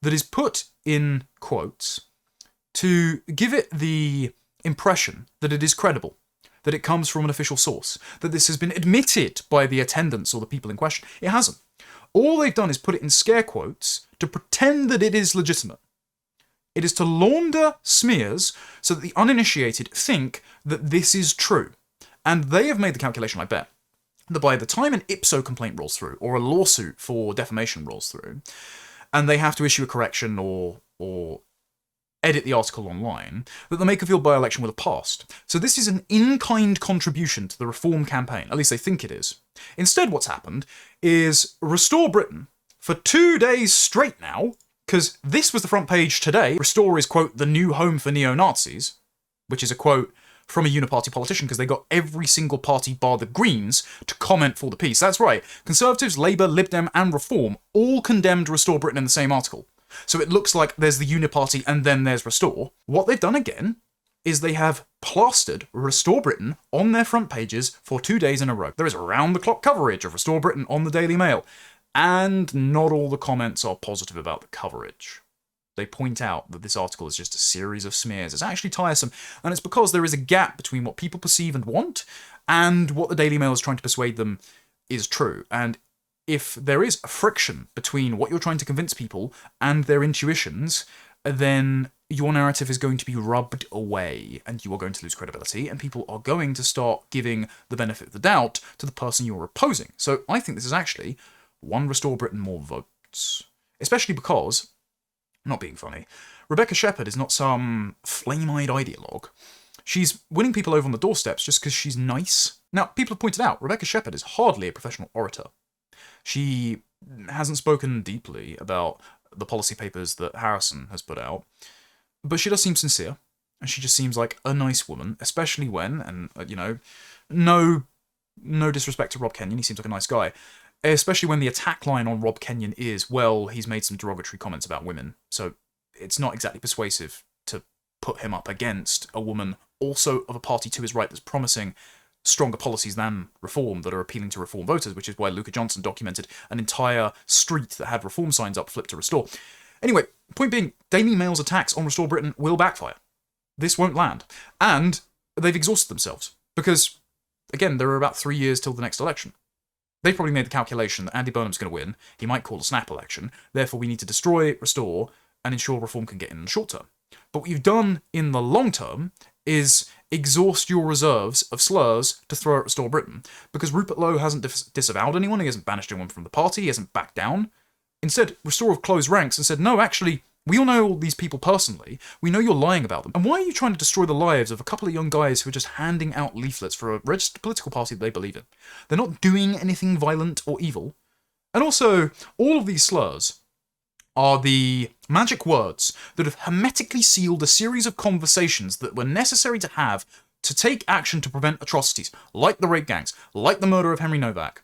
that is put in quotes to give it the impression that it is credible, that it comes from an official source, that this has been admitted by the attendants or the people in question. It hasn't. All they've done is put it in scare quotes to pretend that it is legitimate. It is to launder smears so that the uninitiated think that this is true. And they have made the calculation, I bet, that by the time an ipso complaint rolls through, or a lawsuit for defamation rolls through, and they have to issue a correction or edit the article online, that the Makerfield by-election will have passed. So this is an in-kind contribution to the Reform campaign, at least they think it is. Instead, what's happened is Restore Britain, for 2 days straight now, because this was the front page today, Restore is, quote, the new home for neo-Nazis, which is a quote from a Uniparty politician, because they got every single party bar the Greens to comment for the piece. That's right, Conservatives, Labour, Lib Dem and Reform all condemned Restore Britain in the same article. So it looks like there's the Uniparty and then there's Restore. What they've done again is they have plastered Restore Britain on their front pages for 2 days in a row. There is round-the-clock coverage of Restore Britain on the Daily Mail, and not all the comments are positive about the coverage. They point out that this article is just a series of smears. It's actually tiresome, and it's because there is a gap between what people perceive and want and what the Daily Mail is trying to persuade them is true. And if there is a friction between what you're trying to convince people and their intuitions, then your narrative is going to be rubbed away, and you are going to lose credibility, and people are going to start giving the benefit of the doubt to the person you're opposing. So I think this is actually one Restore Britain more votes. Especially because, not being funny, Rebecca Shepherd is not some flame-eyed ideologue. She's winning people over on the doorsteps just because she's nice. Now, people have pointed out, Rebecca Shepherd is hardly a professional orator. She hasn't spoken deeply about the policy papers that Harrison has put out, but she does seem sincere, and she just seems like a nice woman, especially when, and no disrespect to Rob Kenyon, he seems like a nice guy, especially when the attack line on Rob Kenyon is, well, he's made some derogatory comments about women, so it's not exactly persuasive to put him up against a woman also of a party to his right that's promising stronger policies than Reform that are appealing to Reform voters, which is why Luca Johnson documented an entire street that had Reform signs up flipped to Restore. Anyway, point being, Daily Mail's attacks on Restore Britain will backfire. This won't land. And they've exhausted themselves. Because, again, there are about 3 years till the next election. They've probably made the calculation that Andy Burnham's going to win. He might call a snap election. Therefore, we need to destroy Restore and ensure Reform can get in the short term. But what you've done in the long term is exhaust your reserves of slurs to throw at Restore Britain. Because Rupert Lowe hasn't disavowed anyone, he hasn't banished anyone from the party, he hasn't backed down. Instead, Restore have closed ranks and said, no, actually, we all know all these people personally, we know you're lying about them. And why are you trying to destroy the lives of a couple of young guys who are just handing out leaflets for a registered political party that they believe in? They're not doing anything violent or evil. And also, all of these slurs are the magic words that have hermetically sealed a series of conversations that were necessary to have to take action to prevent atrocities, like the rape gangs, like the murder of Henry Novak,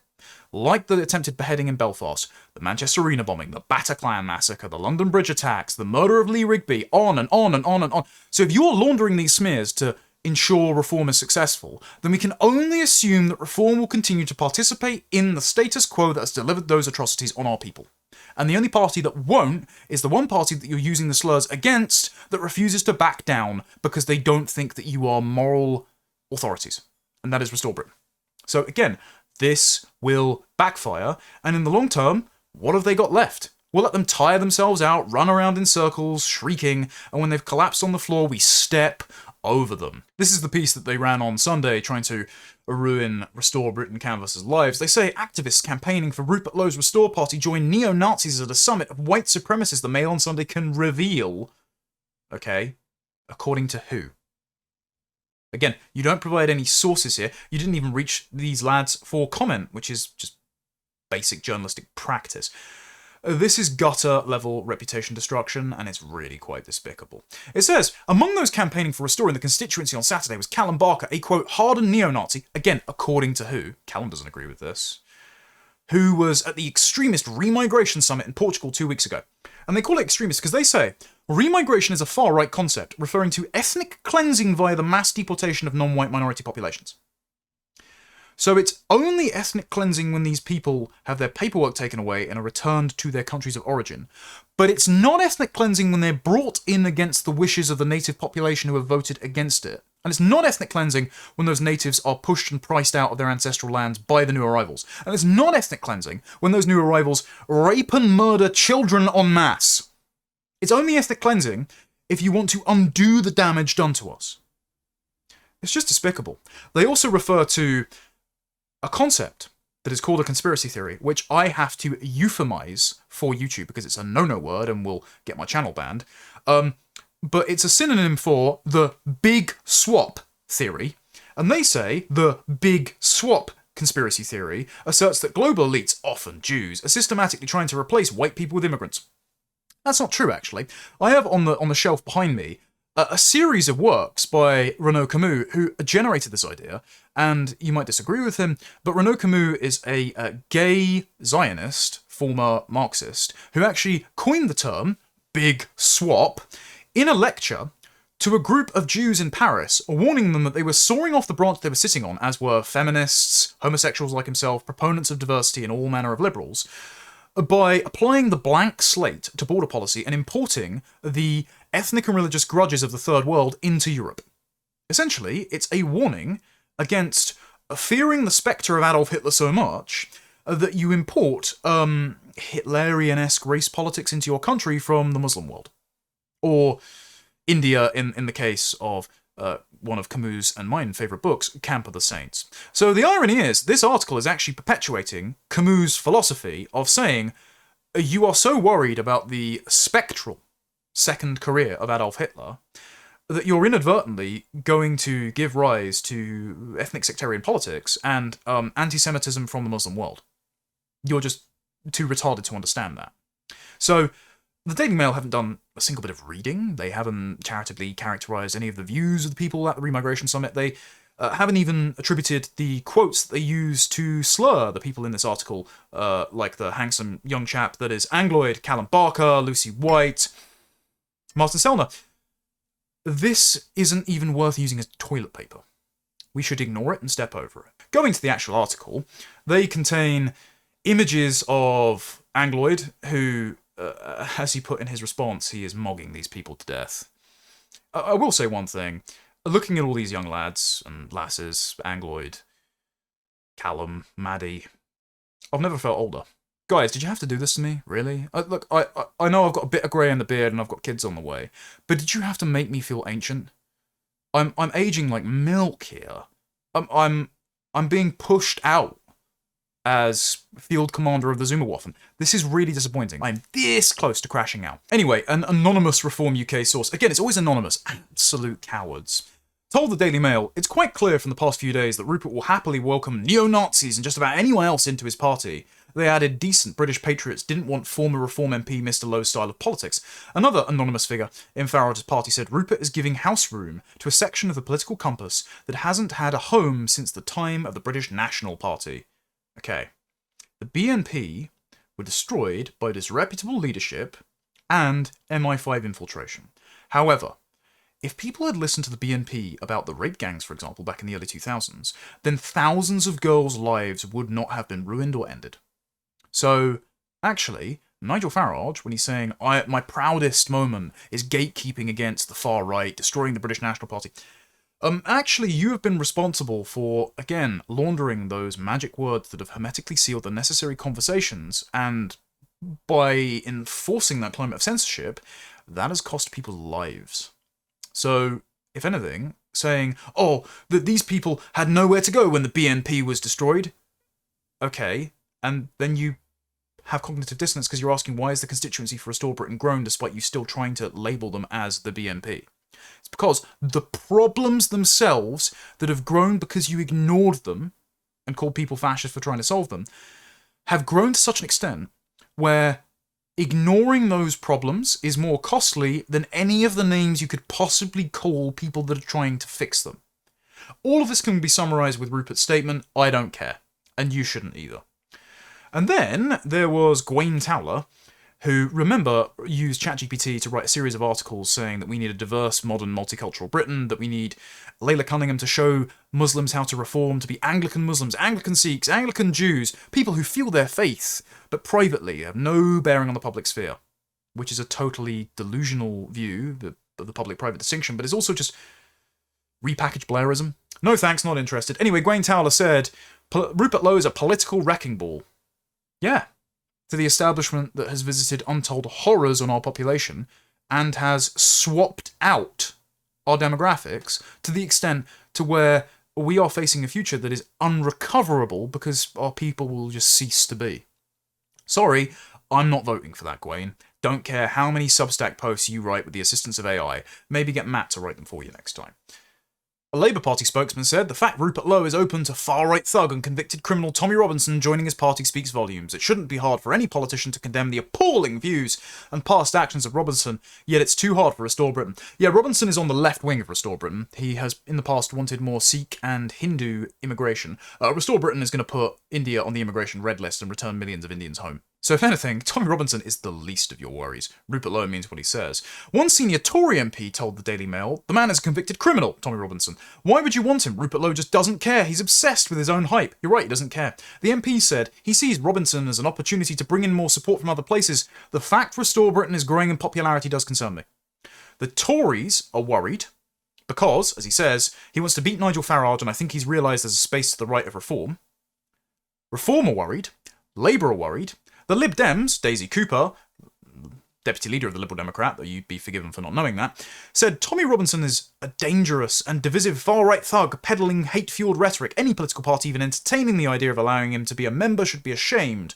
like the attempted beheading in Belfast, the Manchester Arena bombing, the Bataclan massacre, the London Bridge attacks, the murder of Lee Rigby, on and on and on and on. So if you're laundering these smears to ensure Reform is successful, then we can only assume that Reform will continue to participate in the status quo that has delivered those atrocities on our people. And the only party that won't is the one party that you're using the slurs against that refuses to back down because they don't think that you are moral authorities. And that is Restore Britain. So again, this will backfire, and in the long term, what have they got left? We'll let them tire themselves out, run around in circles, shrieking, and when they've collapsed on the floor, we step over them. This is the piece that they ran on Sunday, trying to ruin Restore Britain canvassers' lives. They say activists campaigning for Rupert Lowe's Restore Party join neo-Nazis at a summit of white supremacists. The Mail on Sunday can reveal. Okay, according to who? Again, you don't provide any sources here. You didn't even reach these lads for comment, which is just basic journalistic practice. This is gutter-level reputation destruction, and it's really quite despicable. It says, among those campaigning for restoring the constituency on Saturday was Callum Barker, a, quote, hardened neo-Nazi, again, according to who? Callum doesn't agree with this. Who was at the extremist Remigration Summit in Portugal 2 weeks ago. And they call it extremist because they say, remigration is a far-right concept, referring to ethnic cleansing via the mass deportation of non-white minority populations. So it's only ethnic cleansing when these people have their paperwork taken away and are returned to their countries of origin. But it's not ethnic cleansing when they're brought in against the wishes of the native population who have voted against it. And it's not ethnic cleansing when those natives are pushed and priced out of their ancestral lands by the new arrivals. And it's not ethnic cleansing when those new arrivals rape and murder children en masse. It's only ethnic cleansing if you want to undo the damage done to us. It's just despicable. They also refer to a concept that is called a conspiracy theory, which I have to euphemize for YouTube because it's a no-no word and will get my channel banned. But it's a synonym for the big swap theory. And they say the big swap conspiracy theory asserts that global elites, often Jews, are systematically trying to replace white people with immigrants. That's not true, actually. I have on the shelf behind me a series of works by Renaud Camus, who generated this idea, and you might disagree with him, but Renaud Camus is a gay Zionist, former Marxist, who actually coined the term big swap in a lecture to a group of Jews in Paris, warning them that they were soaring off the branch they were sitting on, as were feminists, homosexuals like himself, proponents of diversity, and all manner of liberals, by applying the blank slate to border policy and importing the ethnic and religious grudges of the Third World into Europe. Essentially, it's a warning against fearing the spectre of Adolf Hitler so much that you import Hitlerian-esque race politics into your country from the Muslim world. Or India, in the case of one of Camus' and mine favourite books, Camp of the Saints. So the irony is, this article is actually perpetuating Camus' philosophy of saying, you are so worried about the spectral second career of Adolf Hitler that you're inadvertently going to give rise to ethnic sectarian politics and anti-Semitism from the Muslim world. You're just too retarded to understand that. So, the Daily Mail haven't done a single bit of reading. They haven't charitably characterised any of the views of the people at the Remigration Summit. They haven't even attributed the quotes that they use to slur the people in this article, like the handsome young chap that is Angloid, Callum Barker, Lucy White, Martin Sellner. This isn't even worth using as toilet paper. We should ignore it and step over it. Going to the actual article, they contain images of Angloid, who, as he put in his response, he is mogging these people to death. I will say one thing. Looking at all these young lads and lasses, Angloid, Callum, Maddie, I've never felt older. Guys, did you have to do this to me? Really? Look, I know I've got a bit of grey in the beard and I've got kids on the way, but did you have to make me feel ancient? I'm aging like milk here. I'm being pushed out as field commander of the Zummerwaffen. This is really disappointing. I'm this close to crashing out. Anyway, an anonymous Reform UK source, again, it's always anonymous, absolute cowards, told the Daily Mail, it's quite clear from the past few days that Rupert will happily welcome neo-Nazis and just about anyone else into his party. They added decent British patriots didn't want former Reform MP Mr Lowe's style of politics. Another anonymous figure in Farage's party said Rupert is giving house room to a section of the political compass that hasn't had a home since the time of the British National Party. Okay. The BNP were destroyed by disreputable leadership and MI5 infiltration. However, if people had listened to the BNP about the rape gangs, for example, back in the early 2000s, then thousands of girls' lives would not have been ruined or ended. So, actually, Nigel Farage, when he's saying, my proudest moment is gatekeeping against the far right, destroying the British National Party, actually, you have been responsible for, again, laundering those magic words that have hermetically sealed the necessary conversations, and by enforcing that climate of censorship, that has cost people lives. So, if anything, saying, that these people had nowhere to go when the BNP was destroyed, okay, and then you have cognitive dissonance because you're asking why is the constituency for Restore Britain grown despite you still trying to label them as the BNP. It's because the problems themselves that have grown because you ignored them and called people fascist for trying to solve them have grown to such an extent where ignoring those problems is more costly than any of the names you could possibly call people that are trying to fix them. All of this can be summarised with Rupert's statement, I don't care, and you shouldn't either. And then there was Gwaine Towler, who, remember, used ChatGPT to write a series of articles saying that we need a diverse, modern, multicultural Britain, that we need Layla Cunningham to show Muslims how to reform, to be Anglican Muslims, Anglican Sikhs, Anglican Jews, people who feel their faith, but privately have no bearing on the public sphere, which is a totally delusional view of the public-private distinction, but it's also just repackaged Blairism. No thanks, not interested. Anyway, Gwaine Towler said, Rupert Lowe is a political wrecking ball. Yeah. To the establishment that has visited untold horrors on our population and has swapped out our demographics to the extent to where we are facing a future that is unrecoverable because our people will just cease to be. Sorry, I'm not voting for that, Gwaine. Don't care how many Substack posts you write with the assistance of AI. Maybe get Matt to write them for you next time. A Labour Party spokesman said, the fact Rupert Lowe is open to far-right thug and convicted criminal Tommy Robinson joining his party speaks volumes. It shouldn't be hard for any politician to condemn the appalling views and past actions of Robinson, yet it's too hard for Restore Britain. Yeah, Robinson is on the left wing of Restore Britain. He has, in the past, wanted more Sikh and Hindu immigration. Restore Britain is going to put India on the immigration red list and return millions of Indians home. So if anything, Tommy Robinson is the least of your worries. Rupert Lowe means what he says. One senior Tory MP told the Daily Mail, the man is a convicted criminal, Tommy Robinson. Why would you want him? Rupert Lowe just doesn't care. He's obsessed with his own hype. You're right, he doesn't care. The MP said he sees Robinson as an opportunity to bring in more support from other places. The fact Restore Britain is growing in popularity does concern me. The Tories are worried because, as he says, he wants to beat Nigel Farage, and I think he's realised there's a space to the right of Reform. Reform are worried. Labour are worried. The Lib Dems, Daisy Cooper, deputy leader of the Liberal Democrat, though you'd be forgiven for not knowing that, said Tommy Robinson is a dangerous and divisive far-right thug peddling hate-fueled rhetoric. Any political party even entertaining the idea of allowing him to be a member should be ashamed.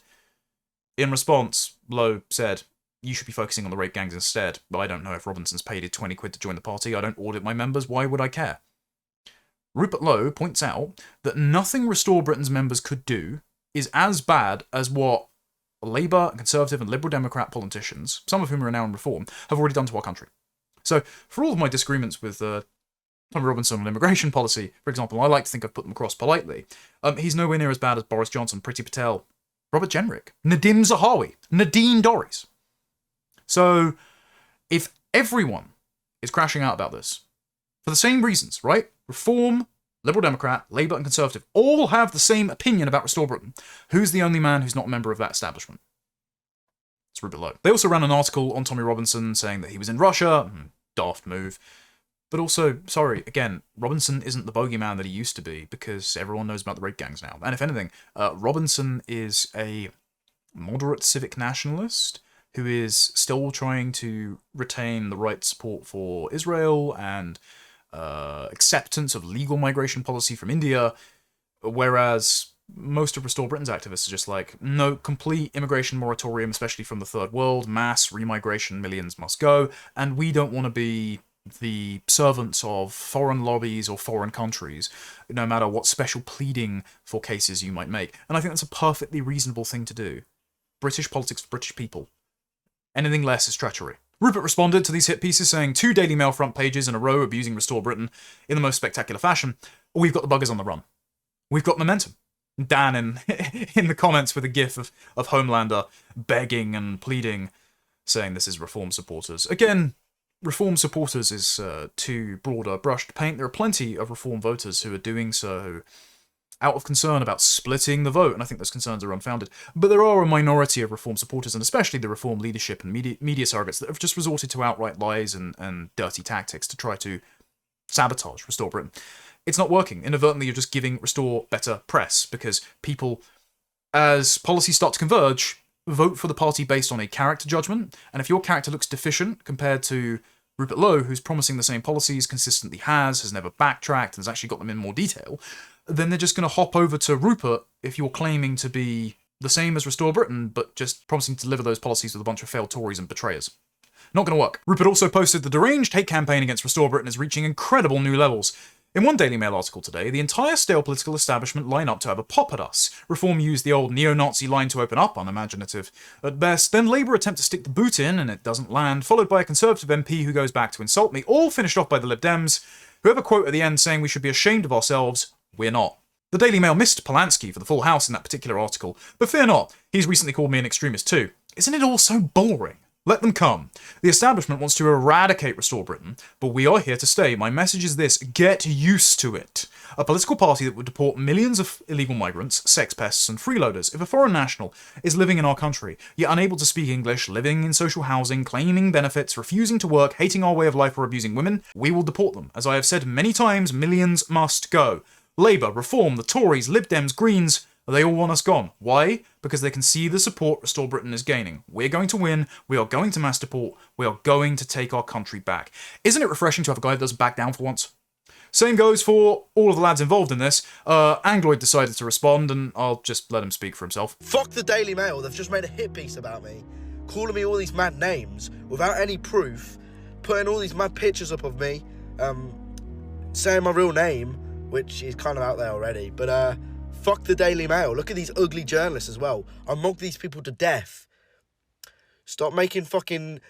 In response, Lowe said, you should be focusing on the rape gangs instead. I don't know if Robinson's paid his 20 quid to join the party. I don't audit my members. Why would I care? Rupert Lowe points out that nothing Restore Britain's members could do is as bad as what Labour, Conservative and Liberal Democrat politicians, some of whom are now in Reform, have already done to our country. So, for all of my disagreements with Tommy Robinson on immigration policy, for example, I like to think I've put them across politely, he's nowhere near as bad as Boris Johnson, Priti Patel, Robert Jenrick, Nadhim Zahawi, Nadine Dorries. So, if everyone is crashing out about this, for the same reasons, right? Reform, Liberal Democrat, Labour and Conservative all have the same opinion about Restore Britain. Who's the only man who's not a member of that establishment? It's Rupert Lowe. They also ran an article on Tommy Robinson saying that he was in Russia. Daft move. But also, sorry, again, Robinson isn't the bogeyman that he used to be because everyone knows about the rape gangs now. And if anything, Robinson is a moderate civic nationalist who is still trying to retain the right support for Israel and acceptance of legal migration policy from India, whereas most of Restore Britain's activists are just like, no, complete immigration moratorium, especially from the third world, mass remigration, millions must go, and we don't want to be the servants of foreign lobbies or foreign countries, no matter what special pleading for cases you might make. And I think that's a perfectly reasonable thing to do. British politics for British people. Anything less is treachery. Rupert responded to these hit pieces saying 2 Daily Mail front pages in a row abusing Restore Britain in the most spectacular fashion. We've got the buggers on the run. We've got momentum. Dan in the comments with a gif of Homelander begging and pleading, saying this is Reform supporters. Again, Reform supporters is too broad a brush to paint. There are plenty of Reform voters who are doing so out of concern about splitting the vote, and I think those concerns are unfounded. But there are a minority of Reform supporters, and especially the Reform leadership and media surrogates, that have just resorted to outright lies and dirty tactics to try to sabotage Restore Britain. It's not working. Inadvertently, you're just giving Restore better press, because people, as policies start to converge, vote for the party based on a character judgment, and if your character looks deficient compared to Rupert Lowe, who's promising the same policies, consistently has never backtracked, and has actually got them in more detail, then they're just going to hop over to Rupert if you're claiming to be the same as Restore Britain, but just promising to deliver those policies with a bunch of failed Tories and betrayers. Not going to work. Rupert also posted the deranged hate campaign against Restore Britain is reaching incredible new levels. In one Daily Mail article today, the entire stale political establishment line up to have a pop at us. Reform used the old neo-Nazi line to open up, unimaginative at best. Then Labour attempt to stick the boot in, and it doesn't land, followed by a Conservative MP who goes back to insult me, all finished off by the Lib Dems, who have a quote at the end saying we should be ashamed of ourselves. We're not. The Daily Mail missed Polanski for the full house in that particular article, but fear not, he's recently called me an extremist too. Isn't it all so boring? Let them come. The establishment wants to eradicate Restore Britain, but we are here to stay. My message is this: get used to it. A political party that would deport millions of illegal migrants, sex pests and freeloaders. If a foreign national is living in our country, yet unable to speak English, living in social housing, claiming benefits, refusing to work, hating our way of life or abusing women, we will deport them. As I have said many times, millions must go. Labour, Reform, the Tories, Lib Dems, Greens, they all want us gone. Why? Because they can see the support Restore Britain is gaining. We're going to win, we are going to mass deport, we are going to take our country back. Isn't it refreshing to have a guy that doesn't back down for once? Same goes for all of the lads involved in this. Angloid decided to respond, and I'll just let him speak for himself. Fuck the Daily Mail, they've just made a hit piece about me, calling me all these mad names without any proof, putting all these mad pictures up of me, saying my real name, which is kind of out there already, but fuck the Daily Mail. Look at these ugly journalists as well. I mock these people to death. Stop making fucking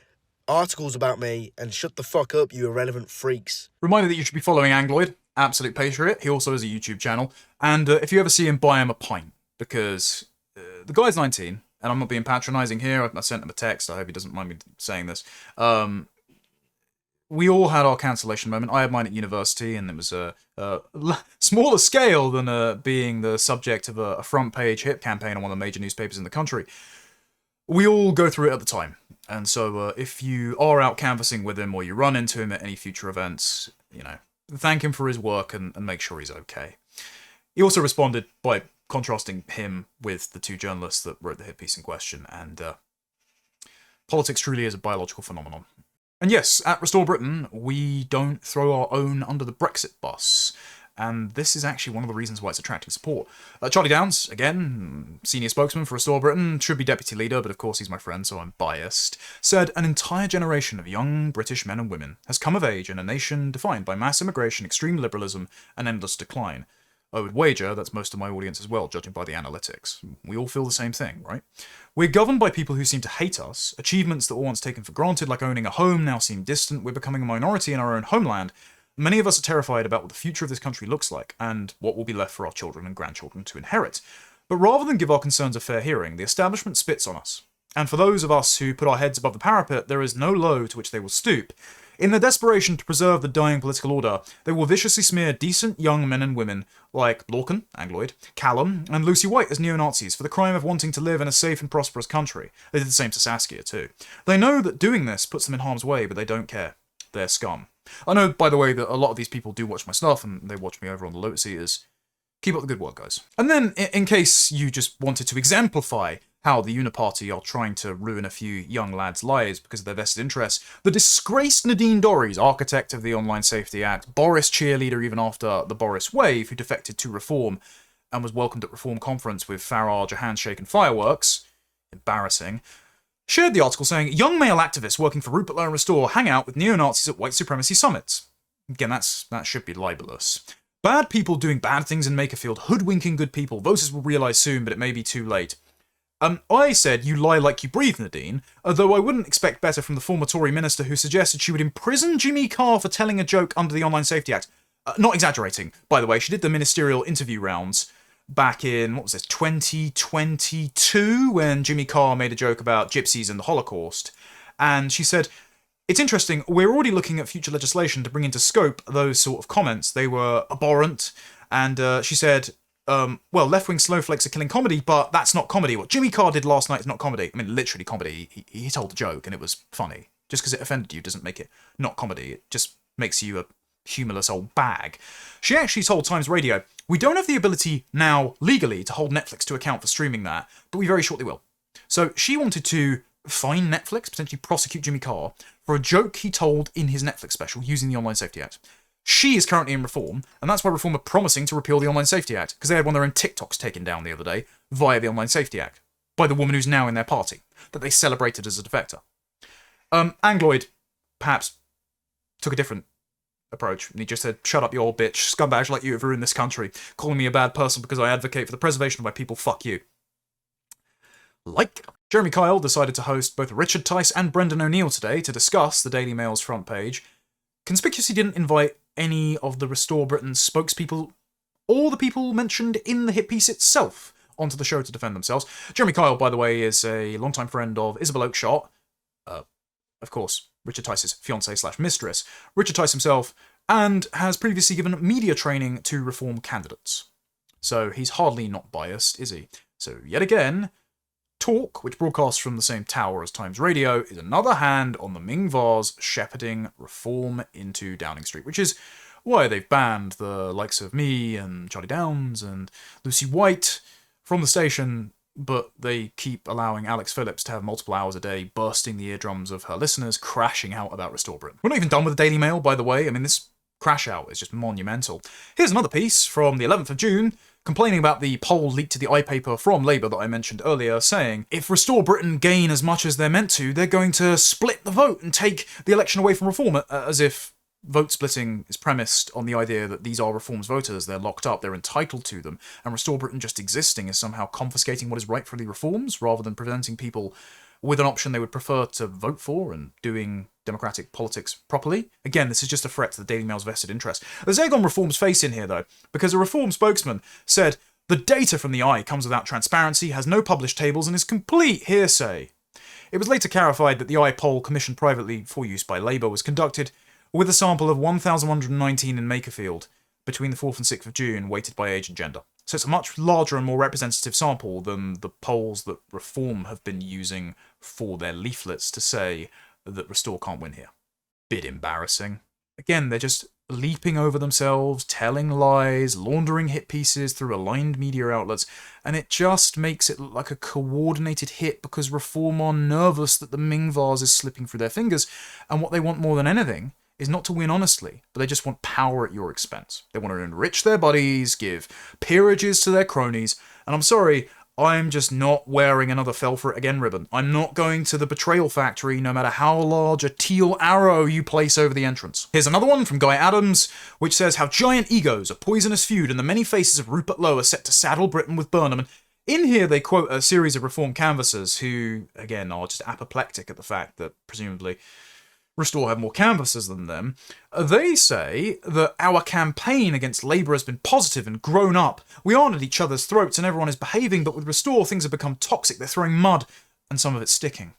articles about me and shut the fuck up, you irrelevant freaks. Reminder that you should be following Angloid, absolute patriot. He also has a YouTube channel. And if you ever see him, buy him a pint. Because the guy's 19. and I'm not being patronising here, I sent him a text, I hope he doesn't mind me saying this. We all had our cancellation moment. I had mine at university, and it was a smaller scale than being the subject of a front-page hit campaign on one of the major newspapers in the country. We all go through it at the time, and so if you are out canvassing with him or you run into him at any future events, you know, thank him for his work and make sure he's okay. He also responded by contrasting him with the two journalists that wrote the hit piece in question, and politics truly is a biological phenomenon. And yes, at Restore Britain, we don't throw our own under the Brexit bus. And this is actually one of the reasons why it's attracting support. Charlie Downs, again, senior spokesman for Restore Britain, should be deputy leader, but of course he's my friend, so I'm biased, said an entire generation of young British men and women has come of age in a nation defined by mass immigration, extreme liberalism, and endless decline. I would wager that's most of my audience as well, judging by the analytics. We all feel the same thing, right? We're governed by people who seem to hate us. Achievements that were once taken for granted, like owning a home, now seem distant. We're becoming a minority in our own homeland. Many of us are terrified about what the future of this country looks like, and what will be left for our children and grandchildren to inherit. But rather than give our concerns a fair hearing, the establishment spits on us. And for those of us who put our heads above the parapet, there is no low to which they will stoop. In their desperation to preserve the dying political order, they will viciously smear decent young men and women like Lorcan, Angloid, Callum, and Lucy White as neo-Nazis for the crime of wanting to live in a safe and prosperous country. They did the same to Saskia too. They know that doing this puts them in harm's way, but they don't care. They're scum. I know, by the way, that a lot of these people do watch my stuff, and they watch me over on the Lotus Eaters. Keep up the good work, guys. And then, in case you just wanted to exemplify how the Uniparty are trying to ruin a few young lads' lives because of their vested interests, the disgraced Nadine Dorries, architect of the Online Safety Act, Boris cheerleader even after the Boris wave, who defected to Reform and was welcomed at Reform conference with Farage, a handshake and fireworks, embarrassing, shared the article saying, young male activists working for Rupert Lowe and Restore hang out with neo-Nazis at white supremacy summits. Again, that should be libelous. Bad people doing bad things in Makerfield, hoodwinking good people. Voters will realise soon, but it may be too late. I said you lie like you breathe, Nadine, although I wouldn't expect better from the former Tory minister who suggested she would imprison Jimmy Carr for telling a joke under the Online Safety Act. Not exaggerating, by the way. She did the ministerial interview rounds back in, 2022, when Jimmy Carr made a joke about gypsies and the Holocaust. And she said, it's interesting, we're already looking at future legislation to bring into scope those sort of comments. They were abhorrent. And she said, well, left-wing snowflakes are killing comedy, but that's not comedy. What Jimmy Carr did last night is not comedy. I mean, literally comedy. He told a joke and it was funny. Just because it offended you doesn't make it not comedy. It just makes you a humorless old bag. She actually told Times Radio, we don't have the ability now, legally, to hold Netflix to account for streaming that, but we very shortly will. So she wanted to fine Netflix, potentially prosecute Jimmy Carr, for a joke he told in his Netflix special using the Online Safety Act. She is currently in Reform, and that's why Reform are promising to repeal the Online Safety Act, because they had one of their own TikToks taken down the other day via the Online Safety Act, by the woman who's now in their party, that they celebrated as a defector. Angloid, perhaps, took a different approach, and he just said, shut up, you old bitch, scumbags like you have ruined this country, calling me a bad person because I advocate for the preservation of my people, fuck you. Like, Jeremy Kyle decided to host both Richard Tice and Brendan O'Neill today to discuss the Daily Mail's front page. Conspicuously didn't invite any of the Restore Britain spokespeople or the people mentioned in the hit piece itself onto the show to defend themselves. Jeremy Kyle, by the way, is a longtime friend of Isabel Oakeshott, of course, Richard Tice's fiancée/mistress, Richard Tice himself, and has previously given media training to Reform candidates. So he's hardly not biased, is he? So yet again, Talk, which broadcasts from the same tower as Times Radio, is another hand on the Ming Vars shepherding Reform into Downing Street, which is why they've banned the likes of me and Charlie Downs and Lucy White from the station, but they keep allowing Alex Phillips to have multiple hours a day bursting the eardrums of her listeners, crashing out about Restore Britain. We're not even done with the Daily Mail, by the way. I mean, this crash out is just monumental. Here's another piece from the 11th of June, complaining about the poll leaked to the iPaper from Labour that I mentioned earlier, saying, if Restore Britain gain as much as they're meant to, they're going to split the vote and take the election away from Reform, as if vote splitting is premised on the idea that these are Reform's voters, they're locked up, they're entitled to them, and Restore Britain just existing is somehow confiscating what is rightfully Reform's, rather than presenting people with an option they would prefer to vote for and doing democratic politics properly. Again, this is just a threat to the Daily Mail's vested interest. There's egg on Reform's face in here, though, because a Reform spokesman said, The data from the eye comes without transparency, has no published tables, and is complete hearsay. It was later clarified that the eye poll, commissioned privately for use by Labour, was conducted with a sample of 1,119 in Makerfield between the 4th and 6th of June, weighted by age and gender. So it's a much larger and more representative sample than the polls that Reform have been using for their leaflets to say that Restore can't win here. Bit embarrassing. Again, they're just leaping over themselves, telling lies, laundering hit pieces through aligned media outlets, and it just makes it look like a coordinated hit because Reform are nervous that the Ming vase is slipping through their fingers, and what they want more than anything is not to win honestly, but they just want power at your expense. They want to enrich their buddies, give peerages to their cronies, and I'm sorry, I'm just not wearing another fell for it again ribbon. I'm not going to the betrayal factory no matter how large a teal arrow you place over the entrance. Here's another one from Guy Adams, which says how giant egos, a poisonous feud, and the many faces of Rupert Lowe are set to saddle Britain with Burnham. And in here they quote a series of Reform canvassers who, again, are just apoplectic at the fact that presumably Restore have more canvassers than them. They say that our campaign against Labour has been positive and grown up. We aren't at each other's throats and everyone is behaving, but with Restore things have become toxic. They're throwing mud and some of it's sticking.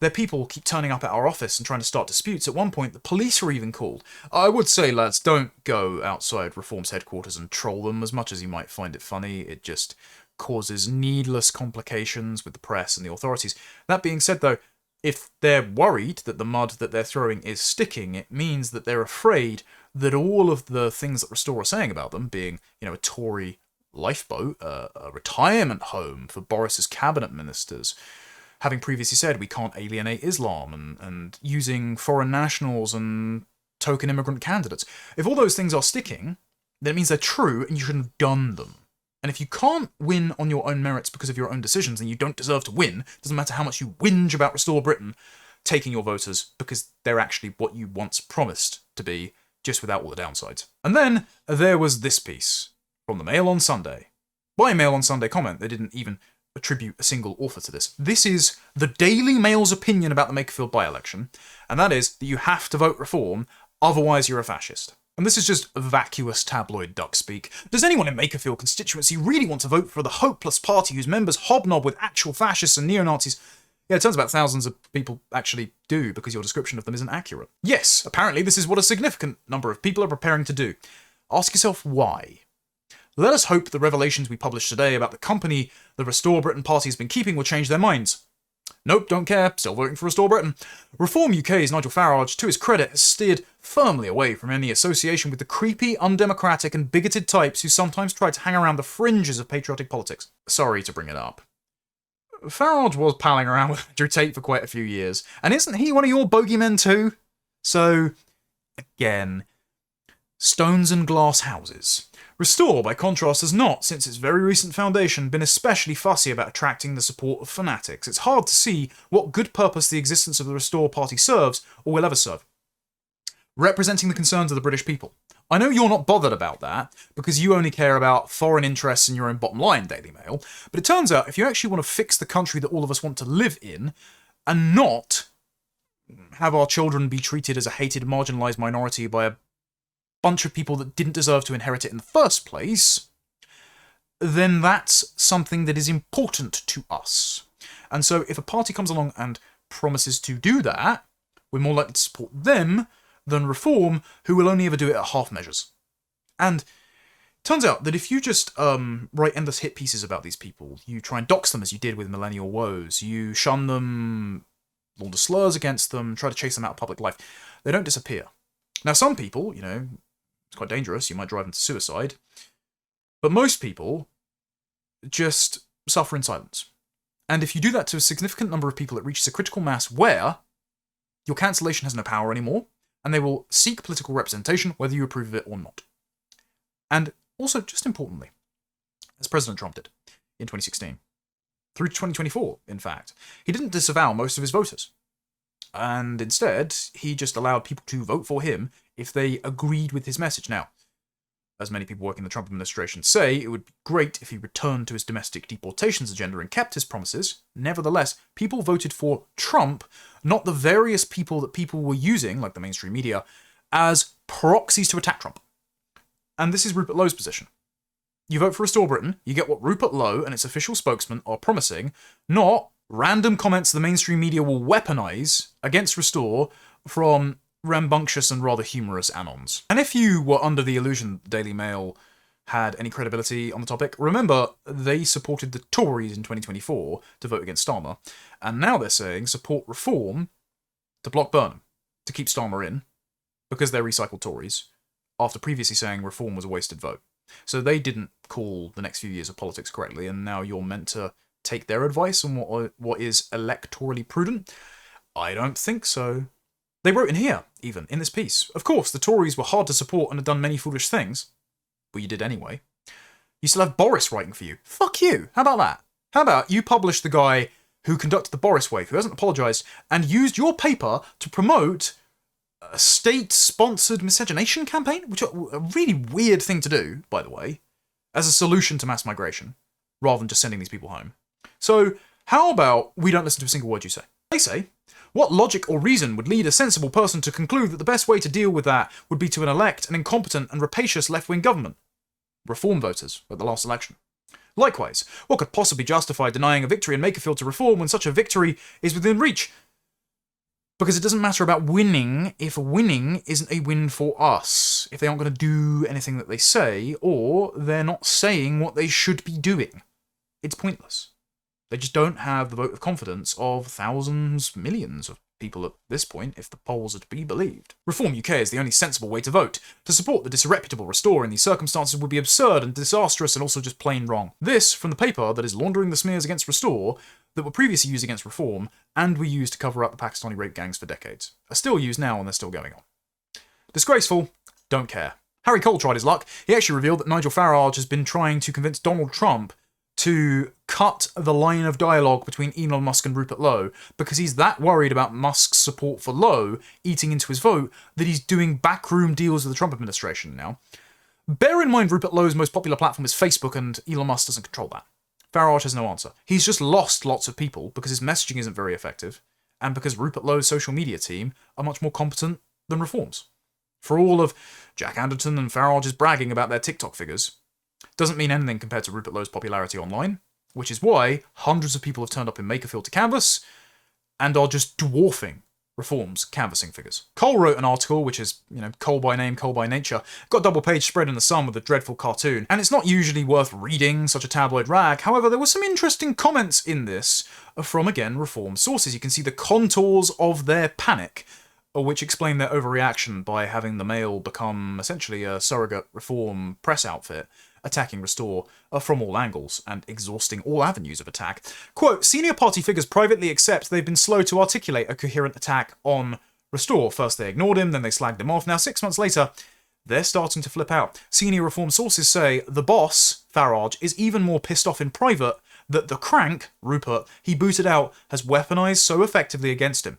Their people keep turning up at our office and trying to start disputes. At one point, the police were even called. I would say, lads, don't go outside Reform's headquarters and troll them as much as you might find it funny. It just causes needless complications with the press and the authorities. That being said, though, if they're worried that the mud that they're throwing is sticking, it means that they're afraid that all of the things that Restore are saying about them, being, a Tory lifeboat, a retirement home for Boris's cabinet ministers, having previously said we can't alienate Islam, and using foreign nationals and token immigrant candidates. If all those things are sticking, then it means they're true and you shouldn't have done them. And if you can't win on your own merits because of your own decisions, then you don't deserve to win. Doesn't matter how much you whinge about Restore Britain taking your voters, because they're actually what you once promised to be, just without all the downsides. And then there was this piece from the Mail on Sunday. By Mail on Sunday comment, they didn't even attribute a single author to this. This is the Daily Mail's opinion about the Makerfield by-election, and that is that you have to vote Reform, otherwise you're a fascist. And this is just vacuous tabloid duck speak. Does anyone in Makerfield constituency really want to vote for the hopeless party whose members hobnob with actual fascists and neo-Nazis? Yeah, it turns out thousands of people actually do, because your description of them isn't accurate. Yes, apparently this is what a significant number of people are preparing to do. Ask yourself why. Let us hope the revelations we published today about the company the Restore Britain party has been keeping will change their minds. Nope, don't care, still voting for Restore Britain. Reform UK's Nigel Farage, to his credit, has steered firmly away from any association with the creepy, undemocratic and bigoted types who sometimes try to hang around the fringes of patriotic politics. Sorry to bring it up. Farage was palling around with Andrew Tate for quite a few years, and isn't he one of your bogeymen too? So, again, stones and glass houses. Restore, by contrast, has not, since its very recent foundation, been especially fussy about attracting the support of fanatics. It's hard to see what good purpose the existence of the Restore party serves, or will ever serve. Representing the concerns of the British people. I know you're not bothered about that, because you only care about foreign interests and your own bottom line, Daily Mail, but it turns out if you actually want to fix the country that all of us want to live in, and not have our children be treated as a hated, marginalised minority by a bunch of people that didn't deserve to inherit it in the first place, then that's something that is important to us. And so if a party comes along and promises to do that, we're more likely to support them than Reform, who will only ever do it at half measures. And it turns out that if you just write endless hit pieces about these people, you try and dox them as you did with Millennial Woes, you shun them, launder slurs against them, try to chase them out of public life, they don't disappear. Now some people, it's quite dangerous, you might drive them to suicide, but most people just suffer in silence. And if you do that to a significant number of people, it reaches a critical mass where your cancellation has no power anymore, and they will seek political representation whether you approve of it or not. And also, just importantly, as President Trump did in 2016, through 2024, in fact, he didn't disavow most of his voters. And instead, he just allowed people to vote for him if they agreed with his message. Now, as many people working in the Trump administration say, it would be great if he returned to his domestic deportations agenda and kept his promises. Nevertheless, people voted for Trump, not the various people that people were using, like the mainstream media, as proxies to attack Trump. And this is Rupert Lowe's position. You vote for Restore Britain, you get what Rupert Lowe and its official spokesman are promising, not random comments the mainstream media will weaponise against Restore from rambunctious and rather humorous anons. And if you were under the illusion that the Daily Mail had any credibility on the topic, remember they supported the Tories in 2024 to vote against Starmer, and now they're saying support Reform to block Burnham, to keep Starmer in, because they're recycled Tories, after previously saying Reform was a wasted vote. So they didn't call the next few years of politics correctly, and now you're meant to take their advice on what is electorally prudent? I don't think so. They wrote in here, even, in this piece. Of course, the Tories were hard to support and had done many foolish things. But you did anyway. You still have Boris writing for you. Fuck you. How about that? How about you publish the guy who conducted the Boris wave, who hasn't apologised, and used your paper to promote a state-sponsored miscegenation campaign? Which is a really weird thing to do, by the way, as a solution to mass migration, rather than just sending these people home. So, how about we don't listen to a single word you say? They say, what logic or reason would lead a sensible person to conclude that the best way to deal with that would be to elect an incompetent and rapacious left-wing government? Reform voters at the last election. Likewise, what could possibly justify denying a victory in Makerfield to Reform when such a victory is within reach? Because it doesn't matter about winning if winning isn't a win for us, if they aren't going to do anything that they say, or they're not saying what they should be doing. It's pointless. They just don't have the vote of confidence of thousands, millions of people at this point, if the polls are to be believed. Reform UK is the only sensible way to vote. To support the disreputable Restore in these circumstances would be absurd and disastrous and also just plain wrong. This from the paper that is laundering the smears against Restore that were previously used against Reform and were used to cover up the Pakistani rape gangs for decades. Are still used now and they're still going on. Disgraceful. Don't care. Harry Cole tried his luck. He actually revealed that Nigel Farage has been trying to convince Donald Trump to cut the line of dialogue between Elon Musk and Rupert Lowe because he's that worried about Musk's support for Lowe eating into his vote that he's doing backroom deals with the Trump administration now. Bear in mind Rupert Lowe's most popular platform is Facebook and Elon Musk doesn't control that. Farage has no answer. He's just lost lots of people because his messaging isn't very effective and because Rupert Lowe's social media team are much more competent than Reform's. For all of Jack Anderton and Farage's bragging about their TikTok figures, doesn't mean anything compared to Rupert Lowe's popularity online, which is why hundreds of people have turned up in Makerfield to canvass and are just dwarfing Reform's canvassing figures. Cole wrote an article, which is, Cole by name, Cole by nature, got double-page spread in the Sun with a dreadful cartoon, and it's not usually worth reading such a tabloid rag. However, there were some interesting comments in this from, again, Reform sources. You can see the contours of their panic, which explain their overreaction by having the Mail become essentially a surrogate Reform press outfit, attacking Restore from all angles and exhausting all avenues of attack. Quote, senior party figures privately accept they've been slow to articulate a coherent attack on Restore. First they ignored him, then they slagged him off. Now 6 months later, they're starting to flip out. Senior Reform sources say the boss, Farage, is even more pissed off in private that the crank, Rupert, he booted out has weaponized so effectively against him.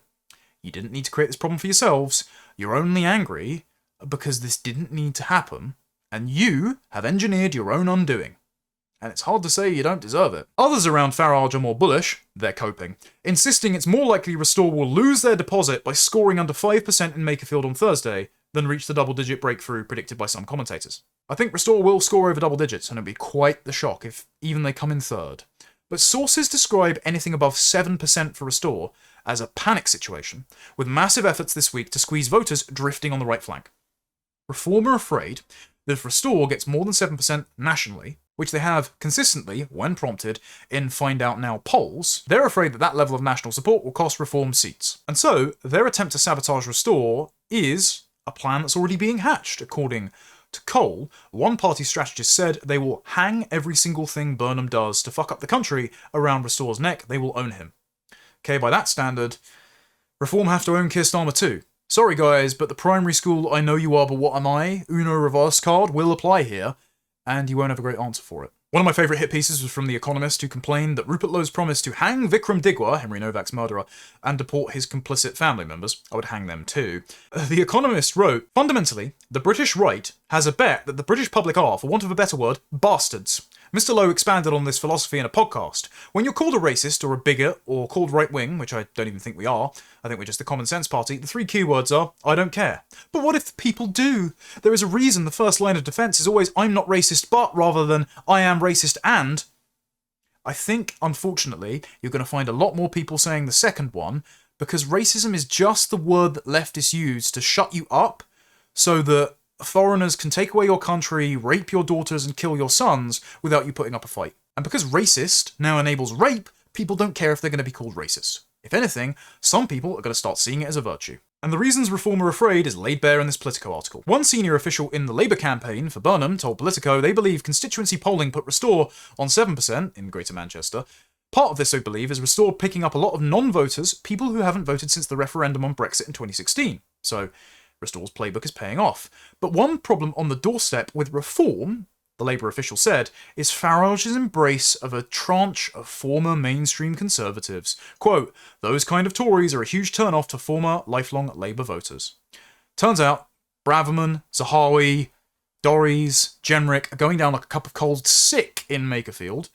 You didn't need to create this problem for yourselves. You're only angry because this didn't need to happen, and you have engineered your own undoing. And it's hard to say you don't deserve it. Others around Farage are more bullish. They're coping, insisting it's more likely Restore will lose their deposit by scoring under 5% in Makerfield on Thursday than reach the double-digit breakthrough predicted by some commentators. I think Restore will score over double digits, and it'll be quite the shock if even they come in third. But sources describe anything above 7% for Restore as a panic situation, with massive efforts this week to squeeze voters drifting on the right flank. Reform are afraid that if Restore gets more than 7% nationally, which they have consistently, when prompted, in Find Out Now polls, they're afraid that that level of national support will cost Reform seats. And so, their attempt to sabotage Restore is a plan that's already being hatched. According to Cole, one party strategist said they will hang every single thing Burnham does to fuck up the country around Restore's neck. They will own him. Okay, by that standard, Reform have to own Keir Starmer too. Sorry guys, but the primary school I know you are but what am I, Uno reverse card, will apply here, and you won't have a great answer for it. One of my favourite hit pieces was from The Economist, who complained that Rupert Lowe's promise to hang Vikram Digwa, Henry Novak's murderer, and deport his complicit family members. I would hang them too. The Economist wrote, fundamentally, the British right has a bet that the British public are, for want of a better word, bastards. Mr. Lowe expanded on this philosophy in a podcast. When you're called a racist or a bigot or called right-wing, which I don't even think we are, I think we're just the common sense party, the three keywords are, I don't care. But what if people do? There is a reason the first line of defence is always, I'm not racist but, rather than, I am racist and. I think, unfortunately, you're going to find a lot more people saying the second one, because racism is just the word that leftists use to shut you up, so that foreigners can take away your country, rape your daughters and kill your sons without you putting up a fight. And because racist now enables rape, people don't care if they're going to be called racist. If anything, some people are going to start seeing it as a virtue. And the reasons Reform are afraid is laid bare in this Politico article. One senior official in the Labour campaign for Burnham told Politico they believe constituency polling put Restore on 7% in Greater Manchester. Part of this, they believe, is Restore picking up a lot of non-voters, people who haven't voted since the referendum on Brexit in 2016. So Restore's playbook is paying off. But one problem on the doorstep with Reform, the Labour official said, is Farage's embrace of a tranche of former mainstream Conservatives. Quote, those kind of Tories are a huge turn-off to former lifelong Labour voters. Turns out, Braverman, Zahawi, Dorries, Jenrick are going down like a cup of cold sick in Makerfield,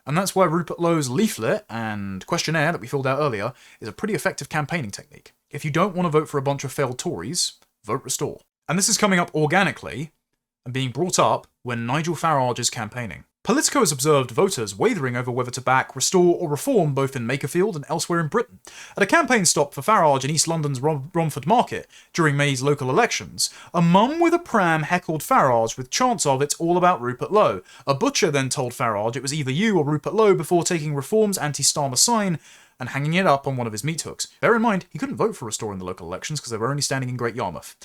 and that's why Rupert Lowe's leaflet and questionnaire that we filled out earlier is a pretty effective campaigning technique. If you don't want to vote for a bunch of failed Tories, vote Restore. And this is coming up organically and being brought up when Nigel Farage is campaigning. Politico has observed voters wavering over whether to back Restore or Reform both in Makerfield and elsewhere in Britain. At a campaign stop for Farage in East London's Romford Market during May's local elections, a mum with a pram heckled Farage with chants of "It's all about Rupert Lowe." A butcher then told Farage it was either you or Rupert Lowe before taking Reform's anti-Starmer sign and hanging it up on one of his meat hooks. Bear in mind, he couldn't vote for Restore in the local elections because they were only standing in Great Yarmouth.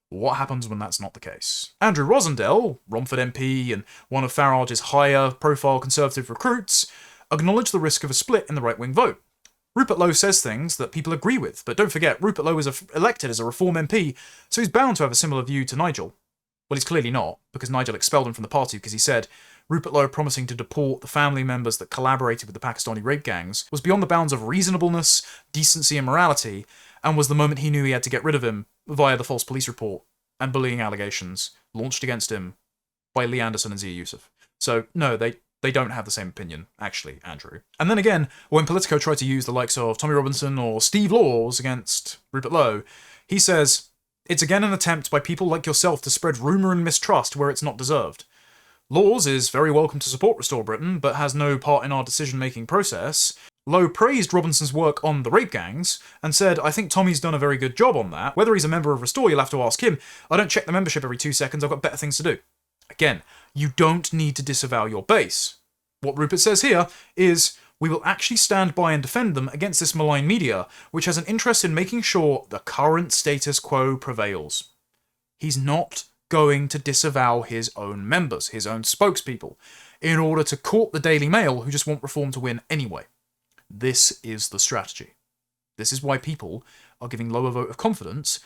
What happens when that's not the case? Andrew Rosendale, Romford MP and one of Farage's higher-profile Conservative recruits, acknowledged the risk of a split in the right-wing vote. Rupert Lowe says things that people agree with, but don't forget, Rupert Lowe was elected as a Reform MP, so he's bound to have a similar view to Nigel. Well, he's clearly not, because Nigel expelled him from the party because he said Rupert Lowe promising to deport the family members that collaborated with the Pakistani rape gangs was beyond the bounds of reasonableness, decency and morality, and was the moment he knew he had to get rid of him via the false police report and bullying allegations launched against him by Lee Anderson and Zia Yusuf. So, no, they don't have the same opinion, actually, Andrew. And then again, when Politico tried to use the likes of Tommy Robinson or Steve Laws against Rupert Lowe, he says, it's again an attempt by people like yourself to spread rumour and mistrust where it's not deserved. Laws is very welcome to support Restore Britain, but has no part in our decision-making process. Lowe praised Robinson's work on the rape gangs, and said, I think Tommy's done a very good job on that. Whether he's a member of Restore, you'll have to ask him. I don't check the membership every 2 seconds, I've got better things to do. Again, you don't need to disavow your base. What Rupert says here is, we will actually stand by and defend them against this malign media, which has an interest in making sure the current status quo prevails. He's not going to disavow his own members, his own spokespeople, in order to court the Daily Mail who just want Reform to win anyway. This is the strategy. This is why people are giving Lowe a vote of confidence,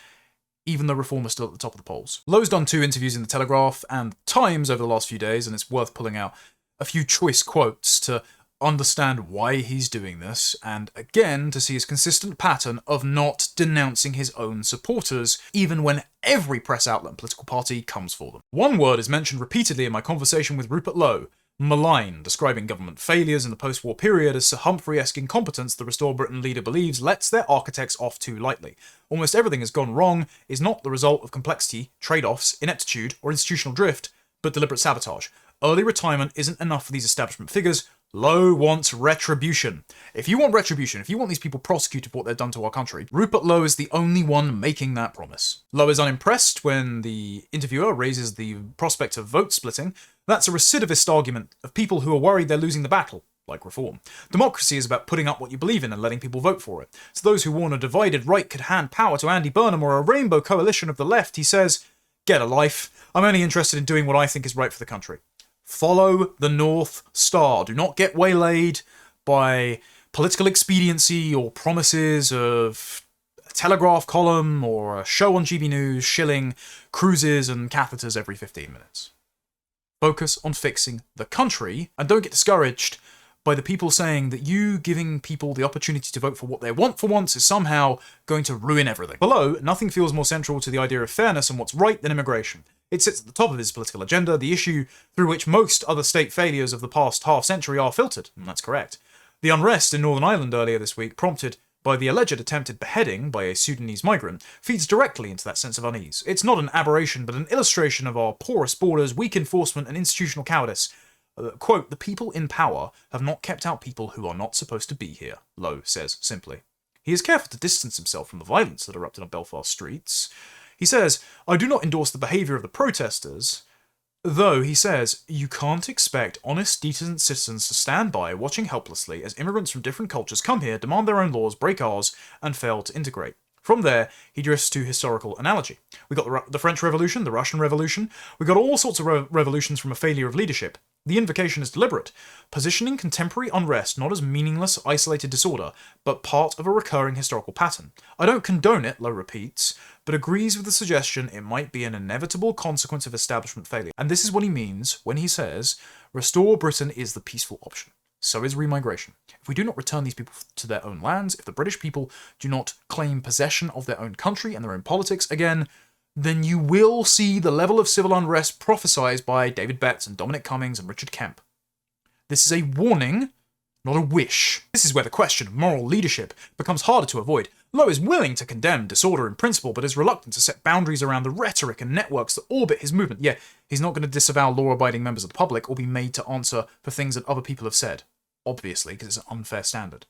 even though Reform is still at the top of the polls. Lowe's done 2 interviews in the Telegraph and Times over the last few days, and it's worth pulling out a few choice quotes to understand why he's doing this, and again to see his consistent pattern of not denouncing his own supporters, even when every press outlet and political party comes for them. One word is mentioned repeatedly in my conversation with Rupert Lowe: malign, describing government failures in the post-war period as Sir Humphrey-esque incompetence the Restore Britain leader believes lets their architects off too lightly. Almost everything has gone wrong is not the result of complexity, trade-offs, ineptitude, or institutional drift, but deliberate sabotage. Early retirement isn't enough for these establishment figures. Lowe wants retribution. If you want retribution, if you want these people prosecuted for what they've done to our country, Rupert Lowe is the only one making that promise. Lowe is unimpressed when the interviewer raises the prospect of vote splitting. That's a recidivist argument of people who are worried they're losing the battle, like Reform. Democracy is about putting up what you believe in and letting people vote for it. So those who warn a divided right could hand power to Andy Burnham or a rainbow coalition of the left, he says, get a life. I'm only interested in doing what I think is right for the country. Follow the North Star. Do not get waylaid by political expediency or promises of a Telegraph column or a show on GB News shilling cruises and catheters every 15 minutes. Focus on fixing the country, and don't get discouraged by the people saying that you giving people the opportunity to vote for what they want for once is somehow going to ruin everything. Below, nothing feels more central to the idea of fairness and what's right than immigration. It sits at the top of his political agenda, the issue through which most other state failures of the past half-century are filtered, and that's correct. The unrest in Northern Ireland earlier this week, prompted by the alleged attempted beheading by a Sudanese migrant, feeds directly into that sense of unease. It's not an aberration, but an illustration of our porous borders, weak enforcement, and institutional cowardice. Quote, "The people in power have not kept out people who are not supposed to be here," Lowe says simply. He is careful to distance himself from the violence that erupted on Belfast streets. He says, "I do not endorse the behaviour of the protesters," though, he says, "you can't expect honest, decent citizens to stand by watching helplessly as immigrants from different cultures come here, demand their own laws, break ours, and fail to integrate." From there, he drifts to historical analogy. We got the French Revolution, the Russian Revolution. We got all sorts of revolutions from a failure of leadership. The invocation is deliberate, positioning contemporary unrest not as meaningless, isolated disorder, but part of a recurring historical pattern. I don't condone it, Lowe repeats, but agrees with the suggestion it might be an inevitable consequence of establishment failure. And this is what he means when he says, "Restore Britain is the peaceful option. So is remigration. If we do not return these people to their own lands, if the British people do not claim possession of their own country and their own politics again, then you will see the level of civil unrest prophesied by David Betts and Dominic Cummings and Richard Kemp. This is a warning, not a wish." This is where the question of moral leadership becomes harder to avoid. Lowe is willing to condemn disorder in principle, but is reluctant to set boundaries around the rhetoric and networks that orbit his movement. Yeah, he's not going to disavow law-abiding members of the public or be made to answer for things that other people have said. Obviously, because it's an unfair standard.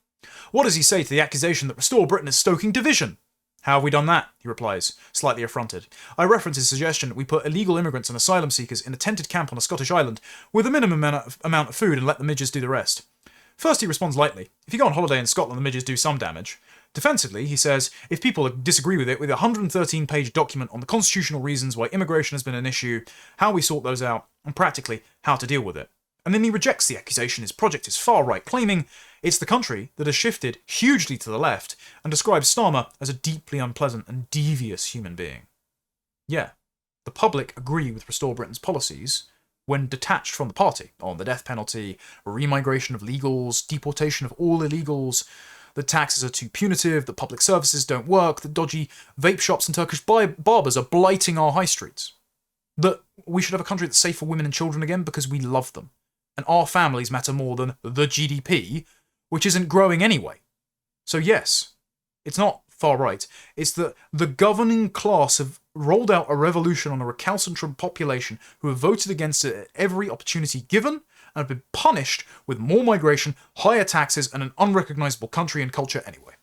What does he say to the accusation that Restore Britain is stoking division? "How have we done that?" he replies, slightly affronted. I reference his suggestion that we put illegal immigrants and asylum seekers in a tented camp on a Scottish island with a minimum amount of food and let the midges do the rest. First, he responds lightly. If you go on holiday in Scotland, the midges do some damage. Defensively, he says, if people disagree with it, with a 113-page document on the constitutional reasons why immigration has been an issue, how we sort those out, and practically how to deal with it. And then he rejects the accusation his project is far-right, claiming it's the country that has shifted hugely to the left, and describes Starmer as a deeply unpleasant and devious human being. Yeah, the public agree with Restore Britain's policies when detached from the party, on the death penalty, remigration of legals, deportation of all illegals, the taxes are too punitive, the public services don't work, the dodgy vape shops and Turkish barbers are blighting our high streets. That we should have a country that's safe for women and children again because we love them. And our families matter more than the GDP, which isn't growing anyway. So yes, it's not far right. It's that the governing class have rolled out a revolution on a recalcitrant population who have voted against it at every opportunity given and have been punished with more migration, higher taxes, and an unrecognisable country and culture anyway.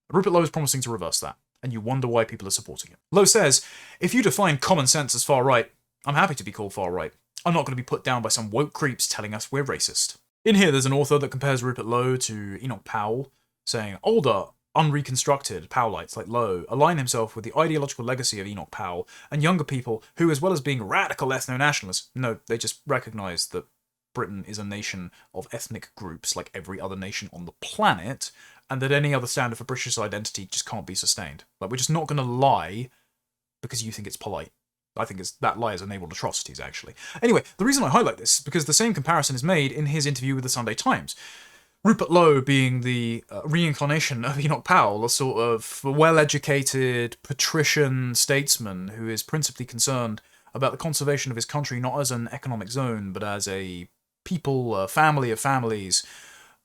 Rupert Lowe is promising to reverse that, and you wonder why people are supporting it. Lowe says, if you define common sense as far right, I'm happy to be called far right. I'm not going to be put down by some woke creeps telling us we're racist. In here, there's an author that compares Rupert Lowe to Enoch Powell, saying older, unreconstructed Powellites like Lowe align himself with the ideological legacy of Enoch Powell, and younger people who, as well as being radical ethno-nationalists, no, they just recognise that Britain is a nation of ethnic groups like every other nation on the planet, and that any other standard for British identity just can't be sustained. Like, we're just not going to lie because you think it's polite. I think that lie has enabled atrocities, actually. Anyway, the reason I highlight this is because the same comparison is made in his interview with the Sunday Times. Rupert Lowe being the reincarnation of Enoch Powell, a sort of well-educated patrician statesman who is principally concerned about the conservation of his country not as an economic zone, but as a people, a family of families,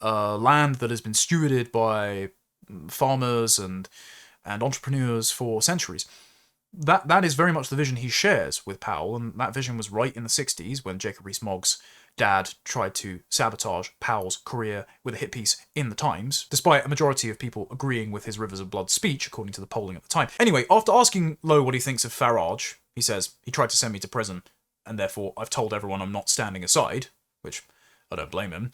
land that has been stewarded by farmers and entrepreneurs for centuries. That is very much the vision he shares with Powell, and that vision was right in the 60s when Jacob Rees-Mogg's dad tried to sabotage Powell's career with a hit piece in the Times, despite a majority of people agreeing with his Rivers of Blood speech, according to the polling at the time. Anyway, after asking Lowe what he thinks of Farage, he says, he tried to send me to prison, and therefore I've told everyone I'm not standing aside, which I don't blame him.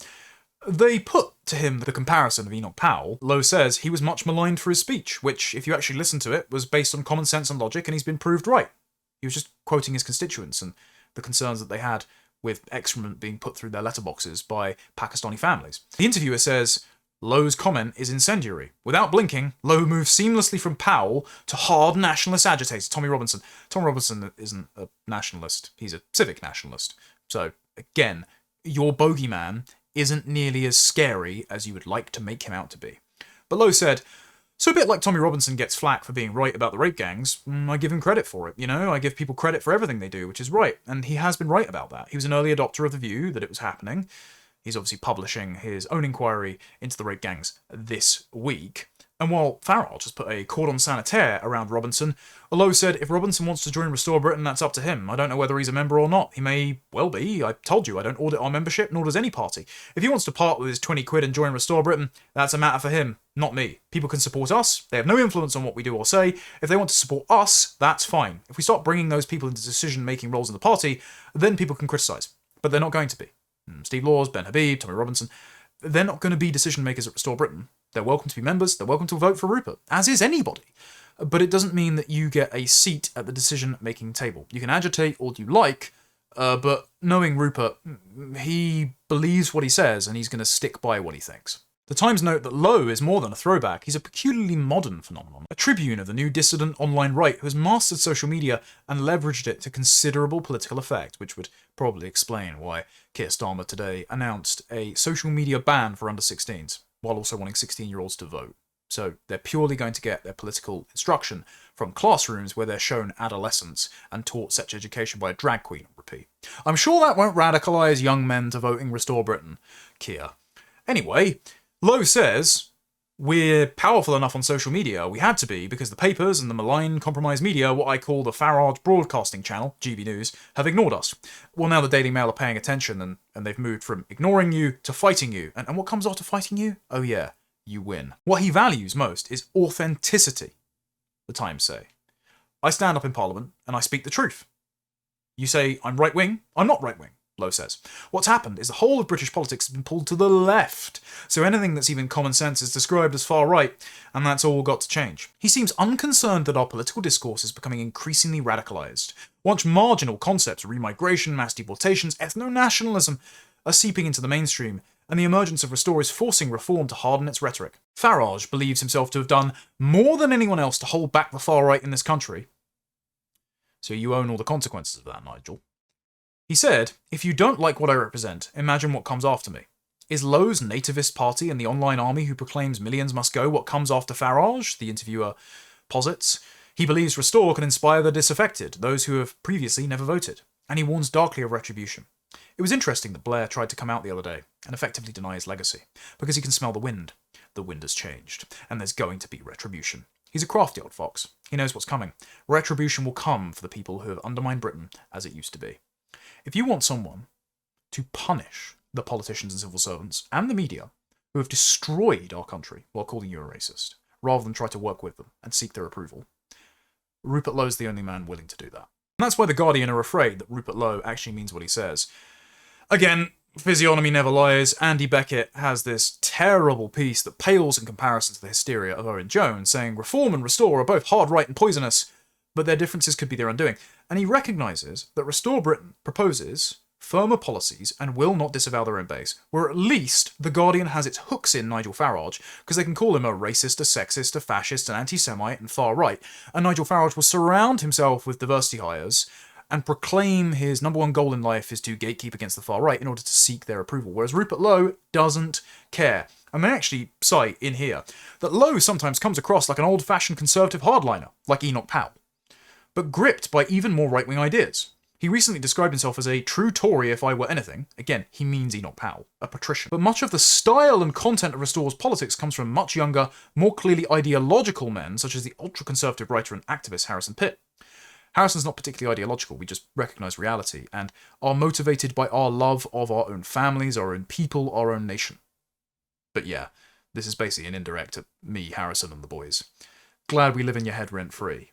They put to him the comparison of Enoch Powell. Lowe says he was much maligned for his speech, which, if you actually listen to it, was based on common sense and logic, and he's been proved right. He was just quoting his constituents and the concerns that they had with excrement being put through their letterboxes by Pakistani families. The interviewer says, Lowe's comment is incendiary. Without blinking, Lowe moves seamlessly from Powell to hard nationalist agitator Tommy Robinson. Tommy Robinson isn't a nationalist, he's a civic nationalist. So, again, your bogeyman isn't nearly as scary as you would like to make him out to be. But Lowe said, So a bit like Tommy Robinson gets flack for being right about the rape gangs, I give him credit for it, you know? I give people credit for everything they do, which is right, and he has been right about that. He was an early adopter of the view that it was happening. He's obviously publishing his own inquiry into the rape gangs this week. And while Farage has put a cordon sanitaire around Robinson, Lowe said if Robinson wants to join Restore Britain, that's up to him. I don't know whether he's a member or not. He may well be. I told you I don't audit our membership, nor does any party. If he wants to part with his 20 quid and join Restore Britain, that's a matter for him, not me. People can support us. They have no influence on what we do or say. If they want to support us, that's fine. If we start bringing those people into decision-making roles in the party, then people can criticise. But they're not going to be. Steve Laws, Ben Habib, Tommy Robinson, they're not going to be decision-makers at Restore Britain. They're welcome to be members, they're welcome to vote for Rupert, as is anybody. But it doesn't mean that you get a seat at the decision-making table. You can agitate all you like, but knowing Rupert, he believes what he says and he's going to stick by what he thinks. The Times note that Lowe is more than a throwback, he's a peculiarly modern phenomenon, a tribune of the new dissident online right who has mastered social media and leveraged it to considerable political effect, which would probably explain why Keir Starmer today announced a social media ban for under 16s, while also wanting 16-year-olds to vote. So they're purely going to get their political instruction from classrooms where they're shown adolescence and taught sex education by a drag queen on repeat. I'm sure that won't radicalise young men to voting Restore Britain, Keir. Anyway, Lowe says, we're powerful enough on social media, we had to be, because the papers and the malign compromised media, what I call the Farage Broadcasting Channel, GB News, have ignored us. Well, now the Daily Mail are paying attention, and they've moved from ignoring you to fighting you. And what comes after fighting you? Oh yeah, you win. What he values most is authenticity, the Times say. I stand up in Parliament, and I speak the truth. You say I'm right-wing, I'm not right-wing. Lowe says. What's happened is the whole of British politics has been pulled to the left, so anything that's even common sense is described as far right, and that's all got to change. He seems unconcerned that our political discourse is becoming increasingly radicalised. Once marginal concepts, remigration, mass deportations, ethno-nationalism, are seeping into the mainstream, and the emergence of Restore is forcing reform to harden its rhetoric. Farage believes himself to have done more than anyone else to hold back the far right in this country. So you own all the consequences of that, Nigel. He said, if you don't like what I represent, imagine what comes after me. Is Lowe's nativist party and the online army who proclaims millions must go what comes after Farage, the interviewer posits? He believes Restore can inspire the disaffected, those who have previously never voted, and he warns darkly of retribution. It was interesting that Blair tried to come out the other day and effectively deny his legacy, because he can smell the wind. The wind has changed, and there's going to be retribution. He's a crafty old fox. He knows what's coming. Retribution will come for the people who have undermined Britain as it used to be. If you want someone to punish the politicians and civil servants and the media who have destroyed our country while calling you a racist, rather than try to work with them and seek their approval, Rupert Lowe's the only man willing to do that. And that's why The Guardian are afraid that Rupert Lowe actually means what he says. Again, physiognomy never lies. Andy Beckett has this terrible piece that pales in comparison to the hysteria of Owen Jones, saying Reform and Restore are both hard right and poisonous, but their differences could be their undoing. And he recognises that Restore Britain proposes firmer policies and will not disavow their own base, where at least The Guardian has its hooks in Nigel Farage, because they can call him a racist, a sexist, a fascist, an anti-Semite, and far right, and Nigel Farage will surround himself with diversity hires and proclaim his number one goal in life is to gatekeep against the far right in order to seek their approval, whereas Rupert Lowe doesn't care. And they actually cite in here that Lowe sometimes comes across like an old-fashioned conservative hardliner, like Enoch Powell, but gripped by even more right-wing ideas. He recently described himself as a true Tory if I were anything. Again, he means Enoch Powell, a patrician. But much of the style and content of Restore's politics comes from much younger, more clearly ideological men, such as the ultra-conservative writer and activist Harrison Pitt. Harrison's not particularly ideological, we just recognise reality, and are motivated by our love of our own families, our own people, our own nation. But yeah, this is basically an indirect at me, Harrison, and the boys. Glad we live in your head rent-free.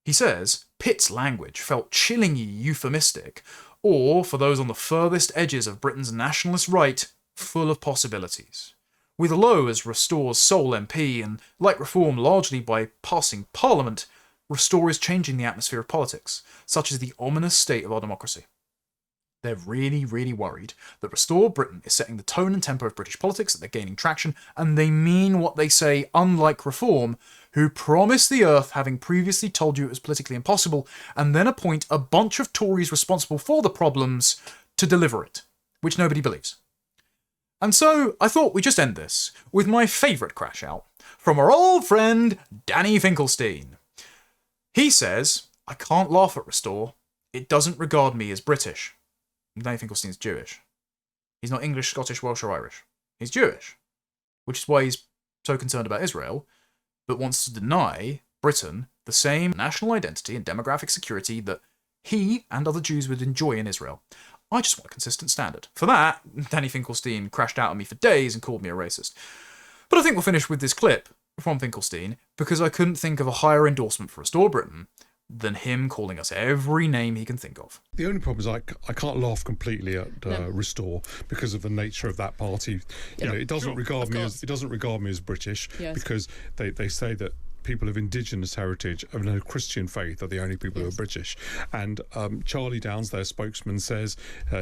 He says, Pitt's language felt chillingly euphemistic, or, for those on the furthest edges of Britain's nationalist right, full of possibilities. With Lowe as Restore's sole MP, and like Reform largely by passing Parliament, Restore is changing the atmosphere of politics, such as the ominous state of our democracy. They're really, really worried that Restore Britain is setting the tone and tempo of British politics, that they're gaining traction, and they mean what they say, unlike Reform, who promise the earth having previously told you it was politically impossible, and then appoint a bunch of Tories responsible for the problems to deliver it, which nobody believes. And so I thought we'd just end this with my favourite crash out from our old friend Danny Finkelstein. He says, I can't laugh at Restore. It doesn't regard me as British. Danny Finkelstein's Jewish. He's not English, Scottish, Welsh or Irish. He's Jewish. Which is why he's so concerned about Israel, but wants to deny Britain the same national identity and demographic security that he and other Jews would enjoy in Israel. I just want a consistent standard. For that, Danny Finkelstein crashed out on me for days and called me a racist. But I think we'll finish with this clip from Finkelstein, because I couldn't think of a higher endorsement for Restore Britain than him calling us every name he can think of. The only problem is I can't laugh completely at Restore because of the nature of that party. You know, it doesn't regard me as British, because they say that people of indigenous heritage and a Christian faith are the only people who are British. And Charlie Downs, their spokesman, says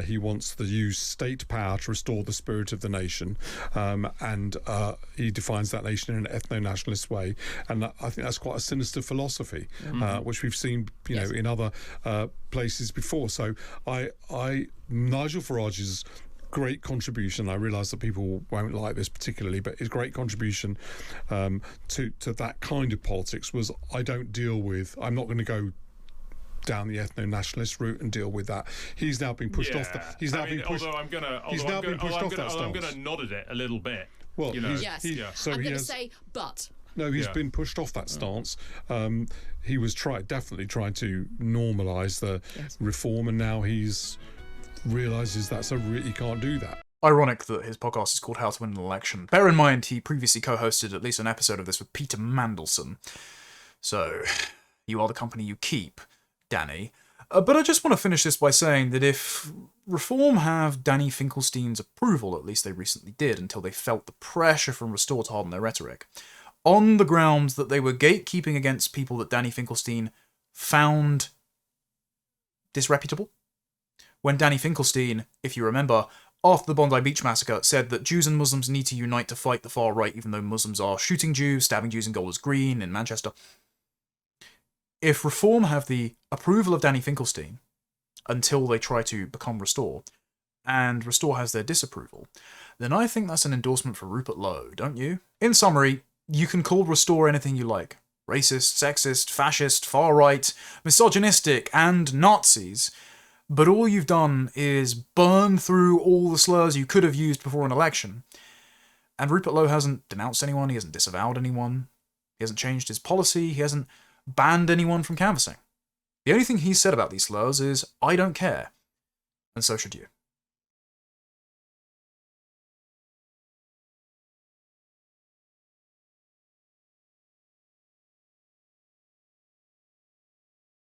he wants to use state power to restore the spirit of the nation, and he defines that nation in an ethno-nationalist way. And I think that's quite a sinister philosophy, which we've seen, you know, in other places before. So Nigel Farage's great contribution, I realise that people won't like this particularly, but his great contribution to that kind of politics was, I'm not going to go down the ethno-nationalist route and deal with that. He's now been pushed off that. He's now been pushed off that stance. I'm going to nod at it a little bit. Well, you know, I'm going to say, but. No, he's been pushed off that stance. He was definitely trying to normalise the reform, and now he's realises he can't do that. Ironic that his podcast is called How to Win an Election. Bear in mind, he previously co-hosted at least an episode of this with Peter Mandelson. So, you are the company you keep, Danny. But I just want to finish this by saying that if Reform have Danny Finkelstein's approval, at least they recently did, until they felt the pressure from Restore to harden their rhetoric, on the grounds that they were gatekeeping against people that Danny Finkelstein found disreputable. When Danny Finkelstein, if you remember, after the Bondi Beach massacre, said that Jews and Muslims need to unite to fight the far right, even though Muslims are shooting Jews, stabbing Jews in Golders Green in Manchester. If Reform have the approval of Danny Finkelstein until they try to become Restore, and Restore has their disapproval, then I think that's an endorsement for Rupert Lowe, don't you? In summary, you can call Restore anything you like. Racist, sexist, fascist, far right, misogynistic, and Nazis. But all you've done is burn through all the slurs you could have used before an election. And Rupert Lowe hasn't denounced anyone, he hasn't disavowed anyone, he hasn't changed his policy, he hasn't banned anyone from canvassing. The only thing he's said about these slurs is, I don't care. And so should you.